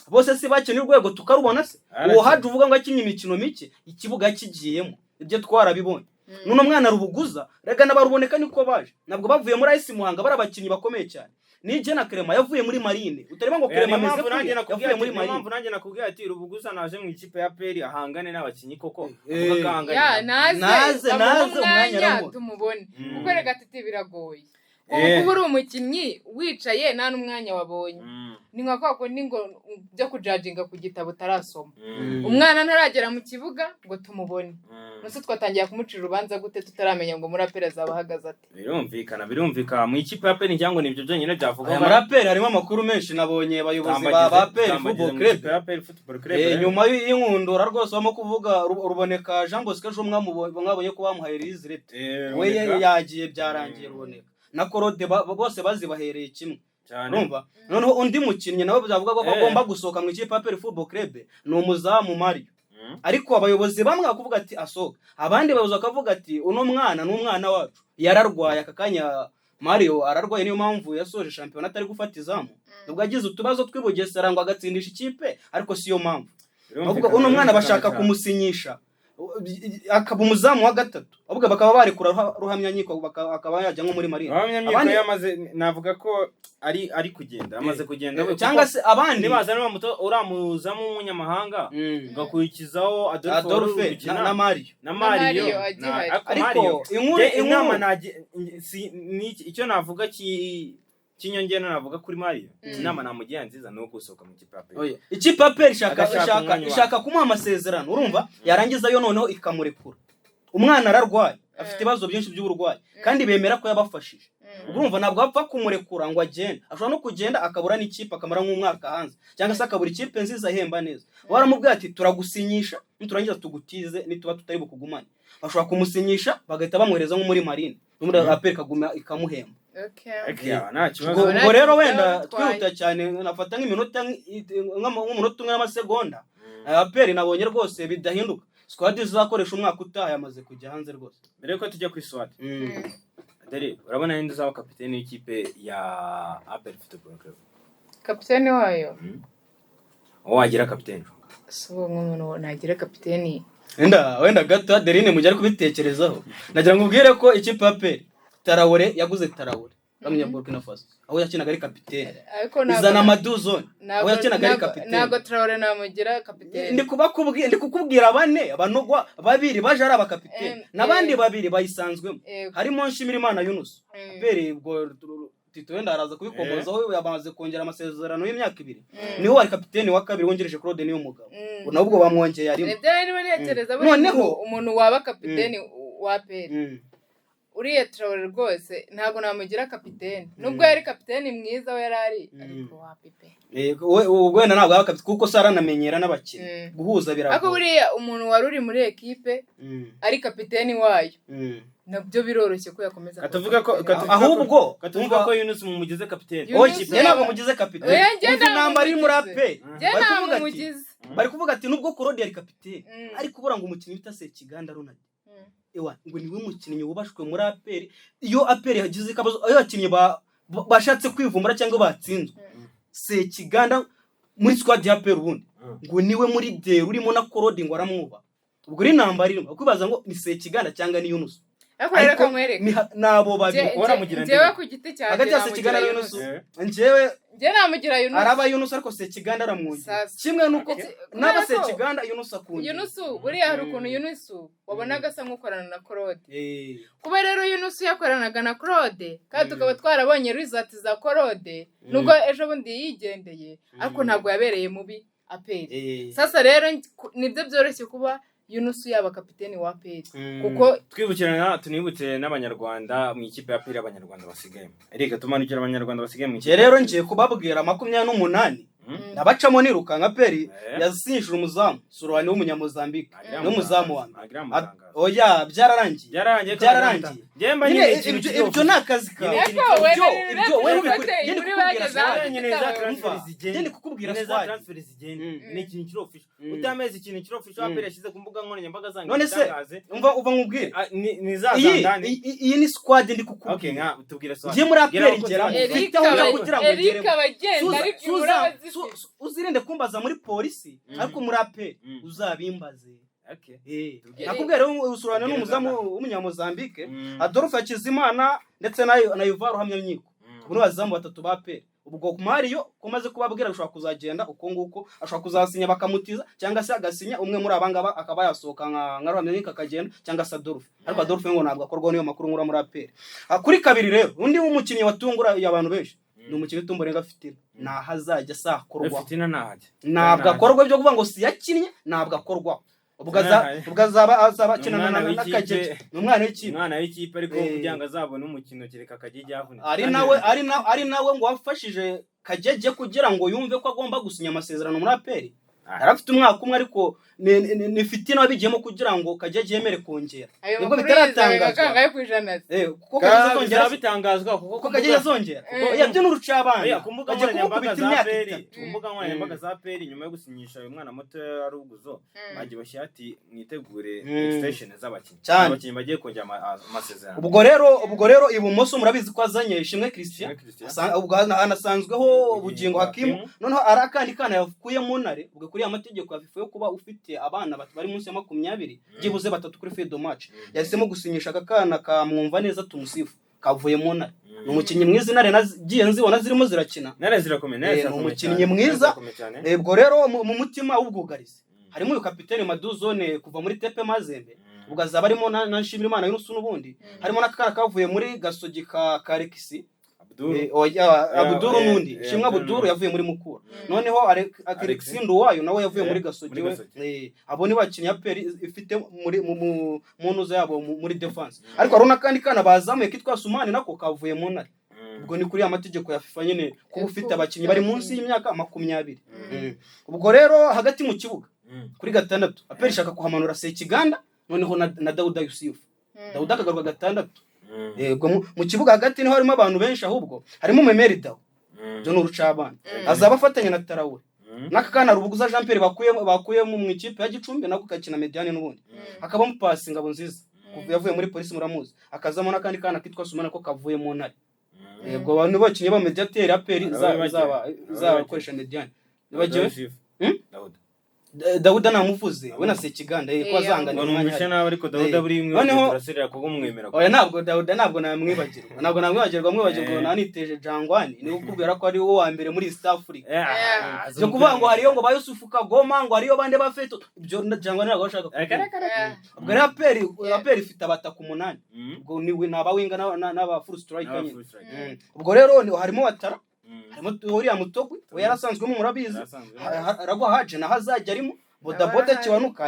bose si bakeneye urwego tukarubona se uwo haje uvuga ngo akinye imikino mike ikibuga kigiyemo ibyo twarabibonye nuno mwana rubuguza rega nabaruboneka niko baje nabwo bavuye muri AS Muhanga barabakinyi bakomeye cyane nije na Clement yavuye muri Marine utareba ngo Clement ameze yavuye muri Marine mpamvu nanjye nakubwiye ati rubuguza naje mu ikipe ya APR ahangane n'abakinyi koko naze umwanya ramo tumubone kuko rega titi biragoye kuba uri umukinnyi wicaye nta n'umwanya wabonye ni nka kwako ngo byo kujajinga ku gitabo utarasoma umwana ntaragera mu kibuga ngo tumubone nose twatangiye kumucira urubanza gute tutaramenya ngo muri APR azaba ahagaze ate birumvikana mu ikipe ya APR njyango nibyo byonyine byavuga muri APR harimo amakuru menshi nabonye abayobozi ba APR Football Club nyuma y'inkundura rwose bamo kuvuga ruboneka Jean Bosco ejo mwabonye ko bamuhaye Rizret we yagiye byarangiye ruboneka na Korode bose bazibahereye kimwe numva noneho undi mukinnyi nawe byavuga ko agomba gusohoka mu ikipe APR Football Club ni umuzamu Mario ariko abayobozi bamwe bakuvuga ati asohoka abandi bayobozi bakavuga ati uno mwana n'umwana wacu yararwaye aka kanya Mario ararwaye niyo mpamvu yasoje shampiyona atari gufata izamu nubwo agize utubazo tw'Ibugesera ngo agatsindisha ikipe ariko siyo mpamvu bavuga uno mwana bashaka kumusinyisha akaba umuzamu wa gatatu ahubwo bakaba barekura ruhamya nyiko akaba yajya nko muri Marine abandi yamaze navuga ko ari kugenda amaze kugenda cyangwa se abandi nibaza n'amuto uramuzamu umunyamahanga ngakurikizaho Adolphe na Mario ariko inkuru icyo navuga kinyongera navuga kuri Mario inama namugiye nziza no gusohoka mu kipe APR ikipe APR ishaka kumuha amasezerano urumva yarangiza yo noneho ikamurekura umwana ararwaye afite ibibazo byinshi by'uburwayi kandi bemera ko yabafashije urumva ntabwo bapfa kumurekura ngo agende ashobora no kugenda akabura n'ikipe akamara nk'umwaka hanze cyangwa se akabura ikipe nziza ahemba neza waramubwiye ati turagusinyisha niturangiza tugutize nituba tutari bukugumane bashobora kumusinyisha bagahita bamwohereza nko muri Marine muri APR kaguma ikamuhemba ubwo rero wenda twihuta cyane nafata nk'iminota nk'umunota umwe n'amasegonda APR nabonye rwose bidahinduka squad izakoresha umwaka utaha yamaze kujya hanze rwose mbere ko tujya ku SWAT dere urabona ninde uzaba kapiteni w'ikipe ya APR Football Club kapiteni wayo wagira kapiteni so nk'umuntu nagira kapiteni wenda gato Adeline mujya kubitekerezaho nagira ngo ubwire ko ikipe ya APR Traoré yaguze Traoré bamwe Burkina Faso aho yakinaga ari kapiteni izana Amaduzone aho yakinaga ari kapiteni nago Traoré namugira kapiteni ndi kukubwira bane abanogwa babiri baje ari abakapiteni nabandi babiri bayisanzwemo harimo Nshimirimana Yunus APR ubwo Tito wenda araza kubikomozaho yamaze kongera amasezerano y'imyaka 2 niho ari kapiteni wa kabiri wongereje Claude niyo mugabo nabwo bamwongeye arimo noneho umuntu waba kapiteni wa APR uriye Traoré rwose ntago namugira kapiteni nubwo yari kapiteni mwiza we yarari ariko wapipe ubwo ntabwo aba kapiteni kuko saranamenyera n'abakiri guhuza birago ako buriya umuntu waruri muri equipe ari kapiteni wayo nabyo biroroshye ko yakomeza ahubwo katuvuga ko Yunus mumugize kapiteni oye ntabwo mugize kapiteni uzi namba ari muri APR bari kuvuga ati nubwo Claude yari kapiteni ariko ubura ngo umukinnyi bita Sekiganda Ronald ngo niwe mukinnyi wubashwe muri APR iyo APR yagize kabazo ayo yakinnye bashatse kwivumbura cyangwa batsinzwe Sekiganda muri squad ya APR ubundi ngo niwe muri de urimo na Korodi ngo aramwuba ubwo ri namba ririmo kwibaza ngo ni Sekiganda cyangwa ni Yunus ariko nabo babiri baramugira njyewe ku giti cyanjye hagati ya Sekiganda na Yunus njyewe namugira Yunus araba Yunus ariko Sekiganda aramwugira kimwe nuko naba Sekiganda Yunus akunda Yunus buriya hari ukuntu Yunus wabonaga asa nk'ukorana na Claude kuba rero Yunus yakoranaga na Claude kandi tukaba twarabonye result za Claude nubwo ejo bundi yigendeye ariko ntabwo yabereye mubi APR sasa rero nibyo byoroshye kuba Yunus yaba kapiteni wa APR kuko tunibutse n'abanyarwanda mu ikipe ya APR abanyarwanda basigaye Eric tumanukira abanyarwanda basigaye mu ikipe rero ngiye kubabwira 28 nabacamo niruka nka APR yasinyishura umuzamu Surwani w'umunyamozambique n'umuzamu wa oya byararangiye Jemba nyine ibyo nakazi ka ibyo wewe ngende kukubwira transfer zigenda ni ikintu kirofisha utameze ikintu kirofisha APR yashize ku mbuga nkoranyambaga zange none se umva nkubwire ni zazandani iyi ni squad ndi kukubwira okay nka utubwira squad ngiye muri APR ngera mfite aho kugira ngo Eric abagenda ariko uzirinde kumbaza muri polisi ariko muri APR uzabimbaze nakubwira usurana n'umuzamu w'umunyamozambique Adolphe Hakizimana ndetse na Yuvar Ruhamyamyiko muri bazamu batatu ba APR ubwo Mario kumaze kubabwira gushaka kuzagenda uko nguko ashaka kuzasinya bakamutiza cyangwa se agasinya umwe muri abangaba akaba yasohoka nka Ruhamyamyiko akagenda cyangwa se Adolphe ariko Adolphe ngo ntabwo akorwa niyo makuru nkura muri APR kuri kabiri rero undi w'umukinnyi watungura y'abantu benshi ni umukinnyi Tumborenga Fitina nahazajya sakorwa Fitina ntabwo akorwa byo kuvuga ngo si yakinnye ntabwo akorwa ubwo azaba kinana n'akajeje n'umwana w'ikipe ariko kugira ngo azabone umukino kereka Kajeje yavunitse ari nawe ngo wafashije Kajeje kugira ngo yumve ko agomba gusinya amasezerano muri APR arafite umwaka umwe ariko ni Fitina wabigiyemo kugira ngo Kajeje yemere kongera nibwo bitaratangazwa kuko Kajeje azongera bitangazwa kuko Kajeje azongera yabyo n'urucabana kumbuga nkoranyambaga za APR kumbuga nkoranyambaga za APR nyuma yo gusinyisha uyu mwana muto aruguzo bagiye bashyati mwitegure extension z'abakinnyi bagiye kongera amasezerano ubwo rero ibumoso murabizi ko azanye Ishimwe Christian ubwo anasanzweho Bugingo Hakimu noneho arakandi kana yavuye mu ntare ubwo kuri amategeko yafifu yo kuba ufite abana bari munsi ya 20 gibuze batatu kuri field match yahisemo gusinyisha akana kamwumva neza tumusifu kavuye mu ntare umukinnyi mwiza nare nagiye nzibona zirimo zirakina nare zirakomeye umukinnyi mwiza ubwo rero mu mutima w'ubwugarizi harimo uyu kapiteni Maduzone kuva muri Tepe Mazembe ubwo azaba arimo na Nshimirimana Yunus n'ubundi harimo n'akana kavuye muri Gasogi ka Alexis Abduru nundi Shimwa Abduru yavuye muri Mukura noneho Alexis Nduwayo nawe yavuye muri Gasogi abo ni bakinnyi APR ifite muri munuza yabo muri defense ariko arona kandi kana bazamuye kitwa Sumani nako kavuye mu ntare ubwo ni kuri amategeko ya FIFA nyene kuba ufite abakinnyi bari munsi y'imyaka 20 ubwo rero hagati mu kibuga kuri gatandatu APR ishaka kuhamanura Sekiganda noneho na Dauda Yusuf Dauda akagaruka gatandatu mu kibuga hagati niho harimo abantu benshi ahubwo harimo Memeri Dawo byo n'urucabana azaba afatanya na Tarawore n'akana Rubuguza Jean Pierre bakuye mu ikipe ya Gicumbi nako kakina Mediane n'ubundi akabamo Pasi Ngabo nziza yavuye muri polisi muramuzi akazamo n'akandi kana kitwa Sumana ko kavuye mu ntare ubwo abantu bakinye ba Mediateur APR zaba koresha Mediane nibagiwe Dauda namuvuze we na Sekiganda ko azangana umwanya nawe ariko Dauda buri imwe turasirira kuko mwemera oya ntabwo Dauda ntabwo namwibagirwa mwibagirwa naniteje Jangwani ni ukubwira ko ari wo wa mbere muri East Africa byo kuvuga ngo hariyo ngo ba Yusufu Kagoma ngo hariyo bande bafeto ibyo Jangwani ntabwo bashaka ubwo rero APR ifite abataka 8 ubwo niwe nabawinga n'aba full strike nyine ubwo rero harimo Watara harimo uriya Mutogwe we yarasanzwe mu murabizi Ragwa Haje na hazajya arimo bodaboda Kiwanuka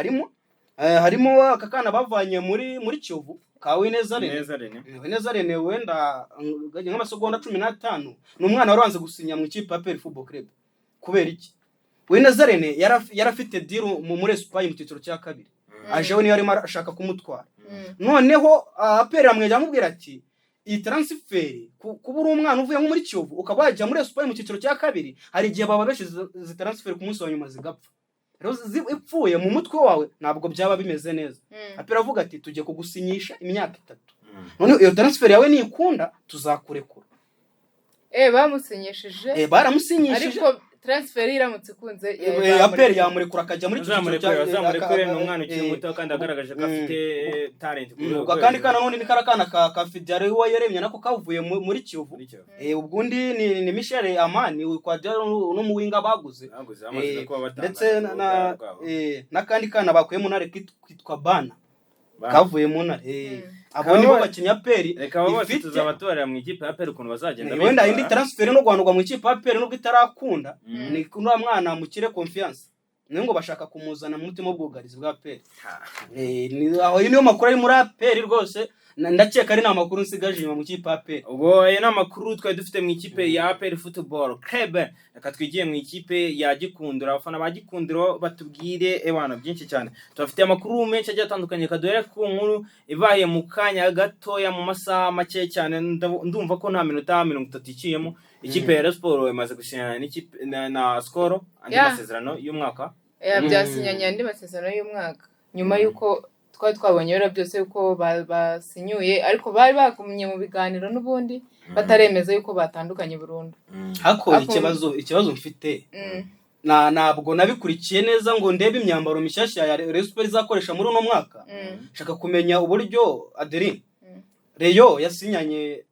harimo akakana bavanye muri Kiyovu ka Wineza Rene wenda nk'amasegonda 15 n'umwana waranze gusinya mu ikipe ya APR Football Club kubera iki Wineza Rene yarafite deal muri Espagne mu cyiciro cya kabiri aje we niyo arimo ashaka kumutwara noneho APR amweja amubwira ati iyi transfer kubura umwana uvuye nko muri Kiyovu ukaba wajya muri Espagne mu cyiciro cya kabiri hari igihe baba beshi zi transfer ku munsi wa nyuma zigapfa rero ipfuye mu mutwe wawe ntabwo byaba bimeze neza APR avuga ati tujye kugusinyisha imyaka 3 none iyo transfer yawe nikunda tuzakurekura bamusinyishije baramusinyishije ariko transfer iramutse ikunze APR yamurekura akajya muri azamurekure ni umwana ukiri muto kandi agaragaje ko afite talent kandi kana none ni karakana ka Fidjari we yaremye nako kavuye muri Kiyovu ubwundi ni Michel Amani kwa no mu winga baguze ndetse na kandi kana bakuye mu ntare kwitwa Bana kavuye mu ntare abo nibo bakinya APR reka bose tuzabatorera mu ikipe ya APR ukuntu bazagenda wenda indi transfer no guhanurwa mu ikipe ya APR nubwo itarakunda ni kuno mwana mukire confiance ngo bashaka kumuzana mu mutima w'ubwugarizi bwa APR aho niyo makuru ari muri APR rwose ndakeka ari namakuru nsigaje inyuma mu kipe APR ubwo ayo namakuru twari dufite mu ikipe ya APR Football Club reka twigiye mu ikipe ya Gikundiro abafana ba Gikundiro batubwire ebana byinshi cyane tubafite amakuru menshi agiye atandukanye kaduhere ku nkuru ibaye mu kanya gatoya mu masaha make cyane ndumva ko nta minota 30 iciyemo ikipe ya Sport imaze gusinyana n'ikipe na Skol andi masezerano y'umwaka byasinyanye andi masezerano y'umwaka nyuma yuko twabonye rero byose uko basinyuye ariko bari bakumye mu biganiro n'ubundi bataremeza yuko batandukanye burundu hako ikibazo mfite ntabwo nabikurikiye neza ngo ndebe imyambaro mishyashya ya Rayon Sport izakoresha muri uno mwaka shaka kumenya uburyo Adeline Rayon yasinyanye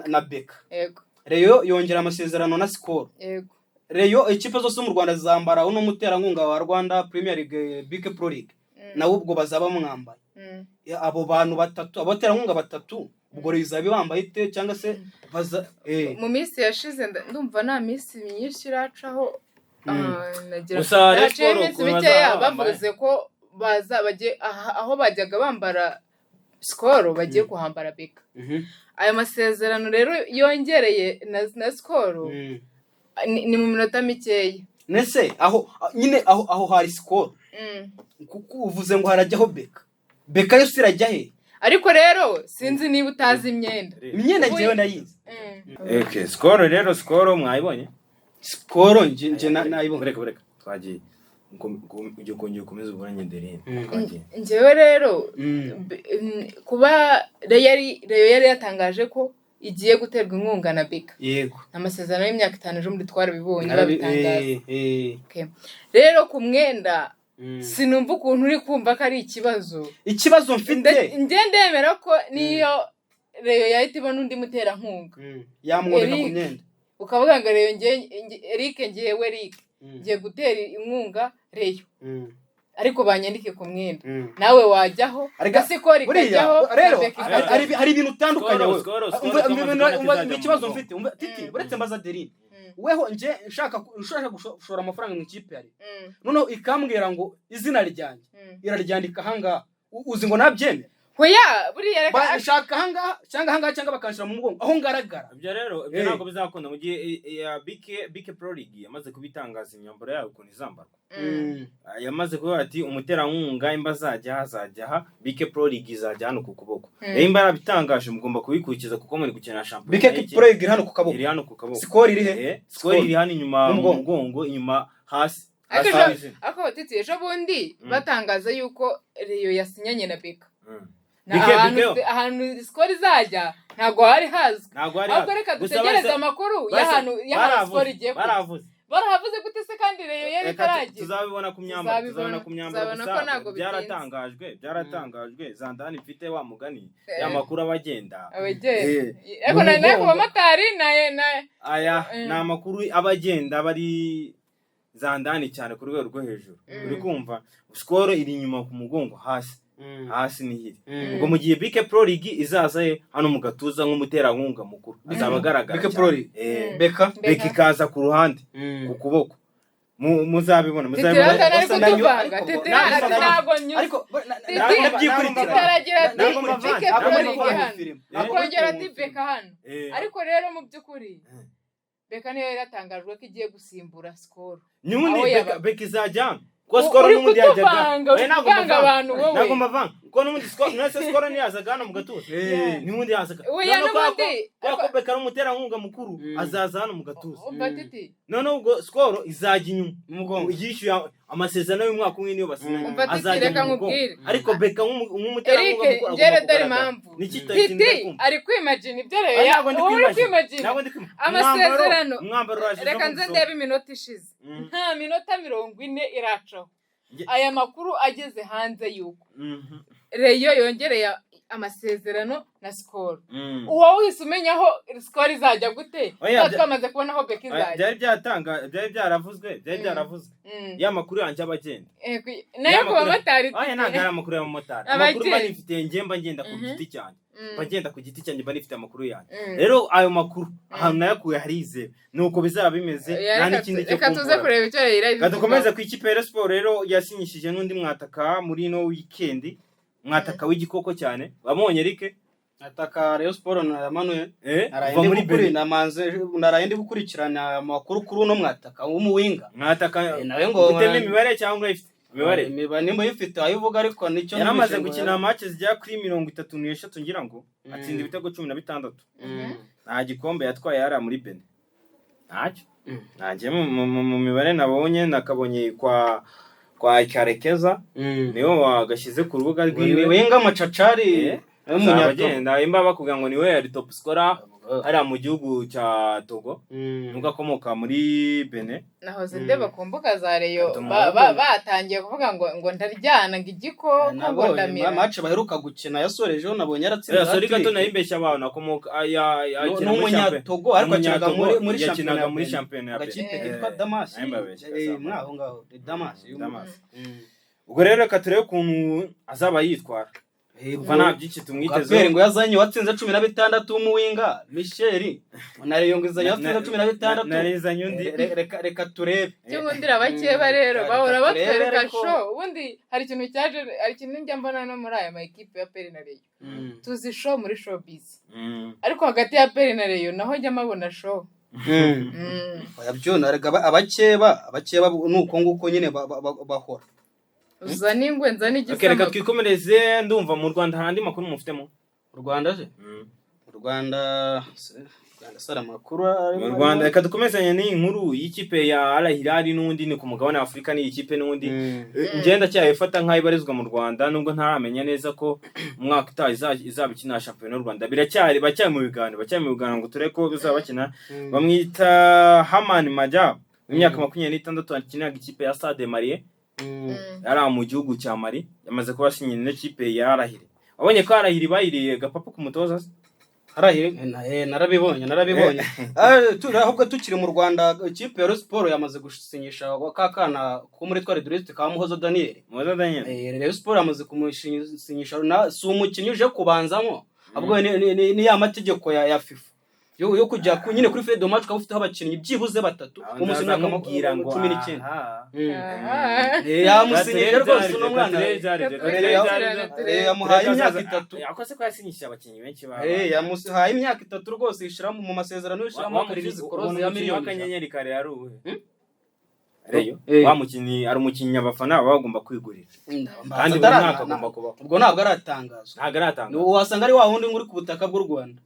na Beka yego Rayon yongera amasezerano na Skol yego Rayon ikipe zose mu Rwanda zambara uno muterankunga wa Rwanda Premier League BK Pro League nawe ubwo bazaba mwambaye abo bantu batatu abaterankunga batatu ubwo rizabe bambaye ite cyangwa se mu minsi yashize ndumva nta minsi myinshi iracaho nagira bavuze ko bagiye aho bajyaga bambara Skol bagiye kuhambara Beka ayo masezerano rero yongereye na Skol ni mu minota mikeya nese aho hari Skol kuko uvuze ngo harajyaho Beka yose irajya he ariko rero sinzi niba utazi imyenda ngewe nayizi Skol mwayibonye Skol nje nayibonye reka twagiye ujye kongera ukomeze uburanye Derine ngewe rero kuba Rayon yari yatangaje ko igiye guterwa inkunga na Beka yego amasezerano y'imyaka 5 ejo muri twarbibonye babitangaza rero ku mwenda sinumva ukuntu uri kumva ko ari ikibazo mfite ndemera ko niyo Rayon yahita ibona undi muterankunga yamwoneka ku myenda ukavuga ngo Rayon Eric ngiye gutera inkunga Rayon ariko banyandike ku mwenda nawe wajyaho Skol ikajyaho rero hari ibintu utandukanye wowe ikibazo mfite titi uretse mbaza Derine weho nje nshaka gushora amafaranga mu ikipe yari noneho ikambwira ngo izina ryanjye iraryandika hanga uzi ngo nabyemera hoya buriya reka shaka hanga cyangwa bakanshira mu mugongo aho ngaragara ibyo rero ibyo ntabwo bizakunda mu gihe ya BK Pro League yamaze kubitangaza imyambaro yayo ukuntu izambarwa yamaze kuvuga ati umuterankunga imba hazajya BK Pro League izajya hano ku kuboko imba yarabitangaje mugomba kubikurikiza kuko muri gukina champion BK Pro League hano ku kaboko iri hano ku kaboko Skol iri he Skol iri hano inyuma mu mugongo inyuma hasi ako titi ejo bundi batangaza yuko Rayon yasinyanye na Beka ahantu Skol izajya ntabwo hari hazwi ahubwo reka dutegereze amakuru y'ahantu Skol igiye barahavuze gute se kandi Rayon yari itaragira tuzabibona ku myambaro gusa byaratangajwe Zandani mfite wa mugani y'amakuru abagenda ariko nayo ku bamotari aya ni amakuru abagenda bari Zandani cyane ku rwego rwo hejuru uri kumva Skol iri inyuma ku mugongo hasi nihiri ubwo mu gihe BK Pro League izaza hano mu gatuza nk'umuterankunga mukuru bizabagaragara BK Pro League Beka ikaza ku ruhande ku kuboko muzabibona ariko ariko rero mu by'ukuri Beka niyo yaratangajwe ko igiye gusimbura Skol nyundi Beka izajya ko skoro n'umundi yajyaga abantu wowe ntabwo mbavanga ko n'umundi skoro ntiyazaga hano mu Gatuza n'umundi yazaga ko Beka n'umuterankunga mukuru azaza hano mu Gatuza none ubwo skoro izajya inyuma umugongo yishyuye amasezerano y'umwaka umwe niyo basinye azajya mu mugongo ariko Beka nk'umuterankunga mukuru ari kwimagine ibyo rero uri kwimagine amasezerano reka nze ndebe iminota ishize nta minota 40 iracaho aya makuru ageze hanze yuko Reyo yongereye amasezerano na Skol uwo wese umenya aho Skol izajya gute twamaze kubona aho Beka izajya byari byaravuzwe ya makuru yanjye abagenda nayo kuba batari ntabwo ari amakuru y'abamotari amakuru bari mfite ngemba ngenda ku giti cyane bagenda ku giti cyanjye bari mfite amakuru yanjye rero ayo makuru ahantu nayakuye harize nuko bizaba bimeze nta n'ikindi cyo reka tuze kureba icyo rero dukomeza ku ikipe ya Sport rero yasinyishije n'undi mwataka muri no weekend mwataka w'igikoko cyane wabonye Eric ataka Rayon Sport na Emmanuel naraye ndi gukurikirana amakuru kuri uno mwataka w'umuwinga mwataka nawe ngo uteme imibare cyangwa ifite imibare nimba yifite ayivuga ariko nicyo yaramaze gukina match zijya kuri 33 ngira ngo atsinda ibitego 16 nta gikombe yatwaye yari muri Benin ntacyo nagiye mu mibare nabonye nakabonye kwa Karekeza niyo wagashyize ku rubuga rw'iwe wenga macacari umunyagenda imba bakubwira ngo niwe yari top scorer ari mu gihugu cya Togo nuko akomoka muri Benin nahoze ndeba ku mbuga za Reyo batangiye kuvuga ngo ndaryana ngo igiko ko ndamira match baheruka gukina yasorejeho nabonye yaratsinze sori gato nayimbeshya abantu akomoka n'umunyatogo ariko akinaga muri championnat agakipe kitwa Damas mwaho ngaho Damas ubwo rero reka turebe ukuntu azaba yitwara Vana byiki tumwiteze ngo yazanye watsinze 16 umuwinga Michel Reyo ngo izanye watsinze 16 narizanye undi reka turebe cyungundira bakeba rero bahora batwereka show ubundi hari ikintu njya mbona no muri aya ma equipe ya Peri na Reyo tuzi show muri showbiz ariko hagati ya Peri na Reyo naho njya mabona show yabyona rega abakeba nuko nguko nyine bahora uzana ingwe nzana igisama reka twikomereze ndumva mu Rwanda handi makuru mufitemo u Rwanda je u Rwanda sara makuru mu Rwanda reka dukomezanye n'inkuru y'ikipe ya Al Hilal n'undi ni ku mugabane wa Afrika ni ikipe n'undi ngenda cyayifata nk'ayibarizwa mu Rwanda nubwo ntaramenya neza ko umwaka utaha izabikina championnat y'u Rwanda biracyari mu biganiro ngo tureke ko bizabakina bamwita Haman Majab imyaka 26 akinaga ikipe ya Stade Malien yari mu gihugu cya Mali yamaze kuba asinyira n'ikipe ya Al Hilal wabonye ko Al Hilal bayiriye gapapa ku mutoza narabibonye ahubwo tukiri mu Rwanda ikipe ya Sport yamaze gusinyisha kakana ko muri twari Duriste ka Muhozo Daniel Rayon Sport yamaze kumusinyisha si umukinnyi uje kubanzamo ahubwo ni ya mategeko ya FIFA yo kujya nyine kuri Fred Match ukaba ufiteho abakinnyi byibuze batatu umusinyira akamubwira ngo 19 yamusinyije rwose uno mwana yamuhaye imyaka 3 yakoze ko yasinyishije abakinnyi benshi yamuhaye imyaka 3 rwose yishira mu masezerano yishiramo muri Cross ya miliyoni akanyenyeri kare yaruwe Reyo wamukinnyi ari umukinnyi abafana bagomba kwigurira kandi agomba kuba ubwo ntabwo aratangaza wasanga ari wa wundi nguri ku butaka bw'u Rwanda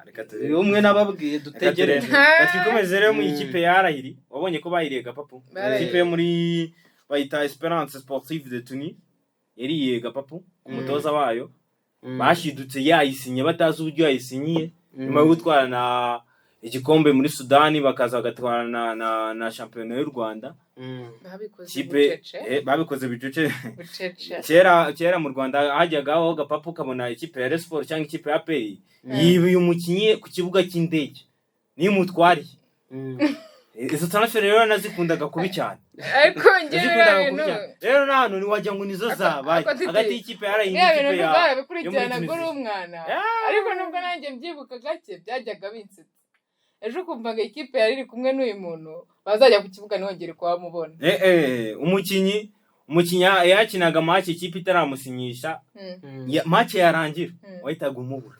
reka turebe umwe nababwiye dutegereje twikomeze rero mu ikipe ya Al Hilal wabonye ko bayiriye gapapu ikipe yo muri bayita Esperance Sportive de Tunis yariye gapapu umutoza wayo bashidutse yayisinye batazi uburyo yayisinyiye nyuma yo gutwarana igikombe muri Sudani bakaza bagatwarana na championnat y'u Rwanda babikoze bicuce kera mu Rwanda hajyagaho gapapu kabona ikipe ya Sport cyangwa ikipe ya Peri yibuye umukinnyi ku kibuga cy'indege niyo mutwariye izo transfer rero nazikundaga kubi cyane ariko ngira rero nano ni wajya ngo nizo zabaye hagati y'ikipe ya Rayon n'ikipe ya bikurikirana guri umwana ariko nubwo nanjye mbyibuka gake byajyaga binsetsa ejo kumvaga ikipe yari iri kumwe n'uyu muntu bazajya ku kibuga nongere kwa mubona umukinnyi yakinaga match ikipe itaramusinyisha match yarangira wahitaga umubura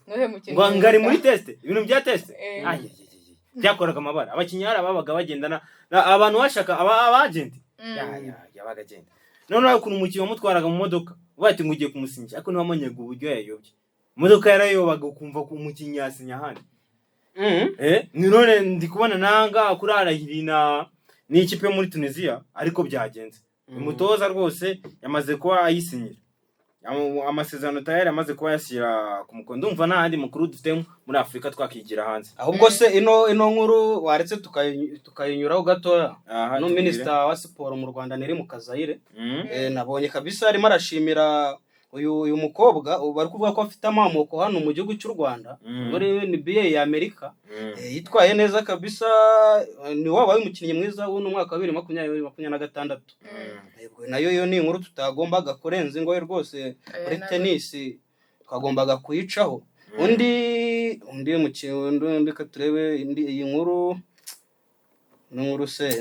ngo ngari muri test ibintu bya test byakoraga amabara abakinnyi babaga bagendana abantu bashaka abagenti yabaga agenda none ukuntu umukinnyi wamutwaraga mu modoka bati ngo ugiye kumusinyisha ariko ntiwamanyaga uburyo yayobye imodoka yarayobaga ukumva ko umukinnyi yasinya ahandi ni none ndi kubona nanga kurarahirina n'ikipe yo muri Tunisia ariko byagenze umutoza rwose yamaze kuba ayisinyira amasezerano tayari amaze kuba yashyira ku mukondo ndumva n'ahandi mukuru dufite muri Afrika twakigira hanze ahubwo se ino nkuru waretse tukayinyuraho gatoya no minister wa siporo mu Rwanda niri mu Kazayire nabonye kabisa arimo arashimira uyu mukobwa bari kuvuga ko afite amamoko hano mu gihugu cy'u Rwanda muri NBA ya Amerika yitwaye neza kabisa ni wabaye umukinnyi mwiza w'uno mwaka wa 2026 yego nayo yo ni inkuru tutagombaga kurenza ingoye rwose muri tennis twagombaga kuyicaho undi mukinnyi katurebe iyi nkuru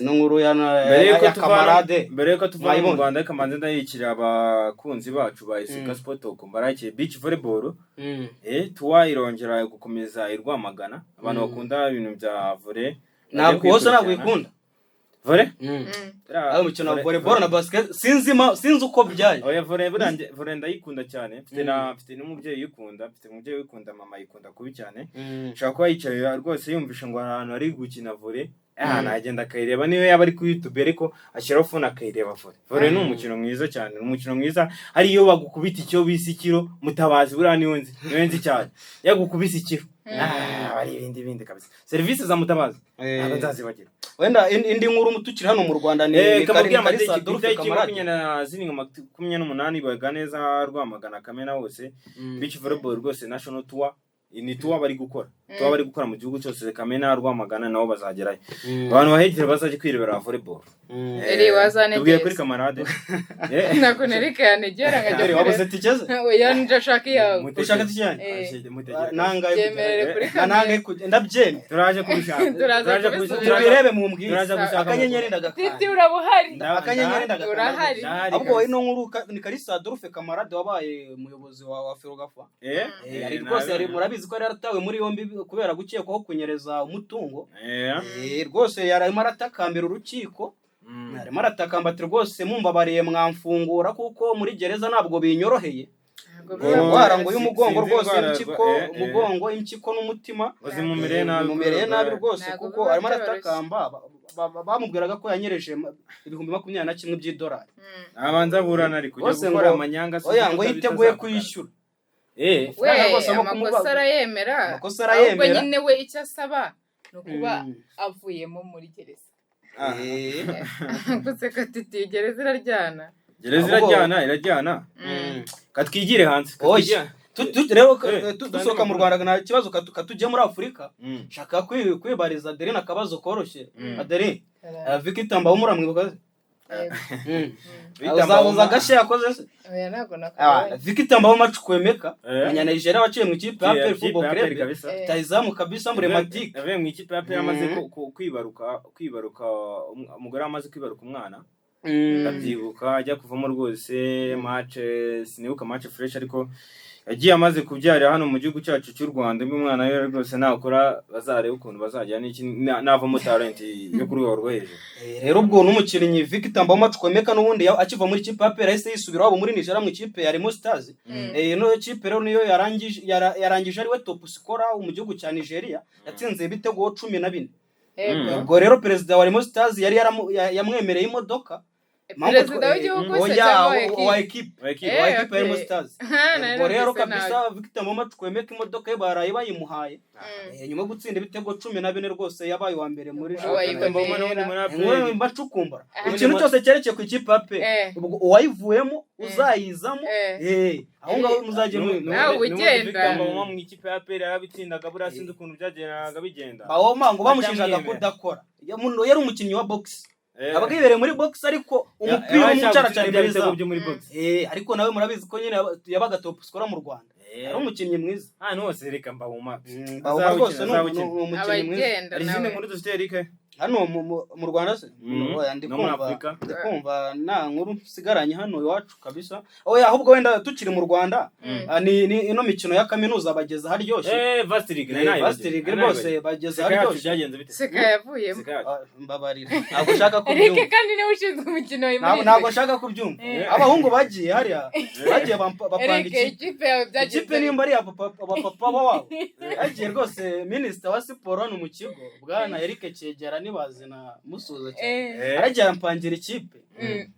nunguru ya kamarade mbere yuko tuva mu Rwanda kamanze ndayikira abakunzi bacu ba Iseka Sport Talk mbarake beach volleyball tuwa irongera gukomeza irwamagana abantu bakunda ibintu bya volley ntabwo hose ntabwo ikunda volley aho mukino wa volleyball na basket sinzi uko byaye oya volley ndayikunda cyane mfite n'umubyeyi yikunda mfite umubyeyi wikunda mama yikunda kubi cyane nshaka ko yicaye rwose yumvisha ngo ahantu ari gukina volley nagenda akayireba niyo yaba ari ku YouTube ariko ashyiraho phone akayireba volley ni umukino mwiza cyane umukino mwiza hari iyo bagukubita icyo bisi ikiro mutabazi buriya niyo nzi cyane yagukubisa ikiro ari ibindi kabisa service za mutabazi abazazibagira wenda indi nkuru mutukiri hano mu Rwanda ni Kalisa Adolphe Kamarade na zininga 28 baga neza Rwamagana Kamena hose beach volleyball rwose national tour ni tuwa bari gukora mu gihugu cyose Kamena Rwamagana nabo bazagerayo abantu bahegera bazaje kwirebera volleyball wazane tubwiye kuri Kamarade nako nereka yanegera ngajya wabuze tikeze oya ndashaka yawe ushaka tikiyane nanga ndabyeme turaje kubishaka tubirebe mu mbwira turaje gushaka akanyenyeri ndagakanda titi urabuhari akanyenyeri ndagakanda urahari ahubwo ino nkuru ni Kalisa Adolphe Kamarade wabaye umuyobozi wa Ferwafa ari rwose ari murabizi ko yaratawe muri yombi kubera gukekwaho kunyereza umutungo rwose yarimo aratakambira urukiko arimo aratakamba ati rwose mumbabariye mwamfungura kuko muri gereza ntabwo binyoroheye indwara ngo y'umugongo rwose umugongo impyiko n'umutima mumereye nabi rwose kuko arimo aratakamba bamubwiraga ko yanyereje 2021 by'idolari abanza burana ariko kujya gukora amanyanga oya ngo yiteguye kuyishyura amakosa arayemera ahubwo nyine we icyo asaba ni ukuba avuyemo muri gereza guseka titi gereza iraryana katwigire hanze rero dusohoka mu Rwanda nta kibazo katujye muri Afurika shaka kwibariza Adeline akabazo koroshye Adeline Victor Mbawumura mwibuka uzabuza gashe yakoze se oya nako nakora Victor Mbawumura Chukwemeka anya Nigeria waciye mu ikipe ya APR Football Club tayizamu kabisa emblematique yavuye mu ikipe ya APR amaze kwibaruka umugore amaze kwibaruka umwana ndabyibuka ajya kuvamo rwose match sinibuka match fresh ariko yagiye amaze kubyara hano mu gihugu cyacu cy'u Rwanda umwana we rwose nakora bazareba ukuntu bazajya n'iki navamo talent yo kuri rwo hejuru rero ubwo n'umukinnyi Victor Mbawumura Chukwemeka n'ubundi akiva muri ikipe ya APR yahise yisubira wabo muri Nigeria mu ikipe ya Remo Stars no ikipe rero niyo yarangije ari we top scorer mu gihugu cya Nigeria yatsinze ibitego 14 ubwo rero perezida wa Remo Stars yari yamwemereye imodoka perezida w'igihugu se wa equipe ya Remo Stars ubwo rero kabisa Victor Mbawumura Chukwemeka imodoka ye baraye bayimuhaye nyuma gutsinda ibitego 14 rwose yabaye wa mbere muri mbacukumbura ikintu cyose cyerekeye ku ikipe ape ubwo uwayivuyemo uzayizamo aho ngaho muzajye ugenda mu ikipe ya APR yarabitsindaga buriya sinzi ukuntu byagendaga bigenda bawoma ngo bamushinjaga kudakora yari umukinnyi wa box abagibereye muri box ariko umupira w'umucara cyane byo muri box ariko nawe murabizi ko nyine yabaga top scorer mu Rwanda ari umukinnyi mwiza hano hose reka mbahuma rwose ni umukinnyi mwiza. hari izindi nkuru dufite Eric hano mu Rwanda se ndi kumva nta nkuru sigaranye hano iwacu kabisa. Oya ahubwo wenda tukiri mu Rwanda ni ino mikino ya kaminuza bageze haryoshye. Varsity League rwose bageze haryoshye. Byagenze bite? Seka yavuyemo. Mbabarira ntabwo nshaka kubyumva. Eric kandi niwe ushinzwe umukino ntabwo nshaka kubyumva. Abahungu bagiye hariya bagiye bapanga ikipe nimba ari abapapa wabo. Agiye rwose minisita wa siporo hano mu kigo bwana Eric Cyegera nibaze na musuza cyane aragiye ampangira ikipe.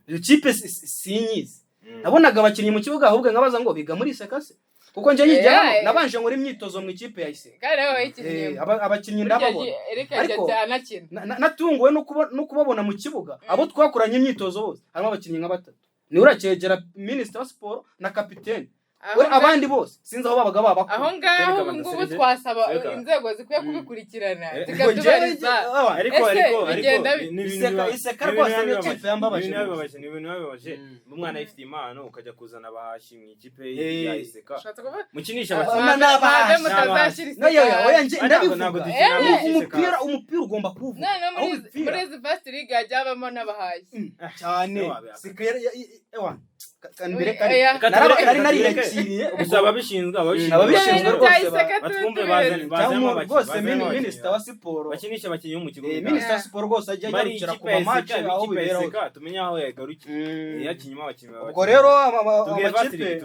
Iyo kipe sinyizi nabonaga abakinnyi mu kibuga ahubwo nkabaza ngo biga muri Iseka se kuko nje yijyamo nabanje nkora imyitozo mu ikipe ya Iseka abakinnyi ndababona ariko natunguwe no kubabona mu kibuga abo twakoranye imyitozo bose harimo abakinnyi nka batatu ni Cyegera minisita wa siporo na kapiteni abandi bose sinzi aho babaga baba aho ngaho ngubu twasaba inzego zikwiye kubikurikirana zikatubariza ariko Iseka rwose niyo kipe yambabaje ni ibintu bababaje umwana yifite impano ukajya kuzana abahashi mu ikipe ya Iseka mukinisha umupira ugomba kuvuga muri izi Varsity League hajya habamo n'abahashi cyane nari naririkiriye gusa ababishinzwe rwose batwumve rwose minisita wa siporo bakinisha abakinnyi mu kigo minisita wa siporo rwose ajya yagukira ku match aho bibera tumenye aho yagarukiye yakinyuma abakinnyi ubwo rero amakipe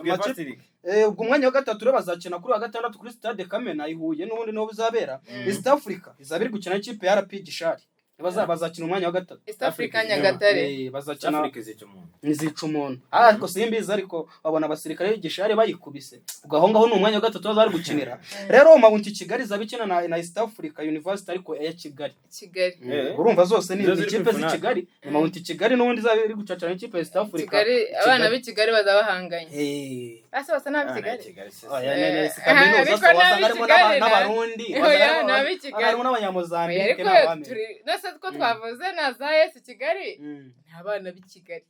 ubwo umwanya wa gatatu rero bazakina kuri wa gatandatu kuri stade Kamena i Huye n'ubundi niho bizabera. East Africa izabiri gukina ikipe ya RP Gishari bazakina umwanya wa gatatu. East Africa Nyagatare bazakina nizica umuntu ariko simbiza ariko babona abasirikare b'Igishari bayikubise ubwo aho ngaho n'umwanya wa gatatu bazari gukinira. Rero Mount Kigali zabikina na East Africa University ariko ya Kigali urumva zose ni ikipe z'i Kigali Mount Kigali n'ubundi zabiri gucacana ikipe ya East Africa Kigali abana b'i Kigali bazabahanganye ase basa nabi Kigali kaminuza wasanga harimo n'abarundi harimo n'abanyamozambique n'abandi ko twavuze na za Yesu Kigali abana b'i Kigali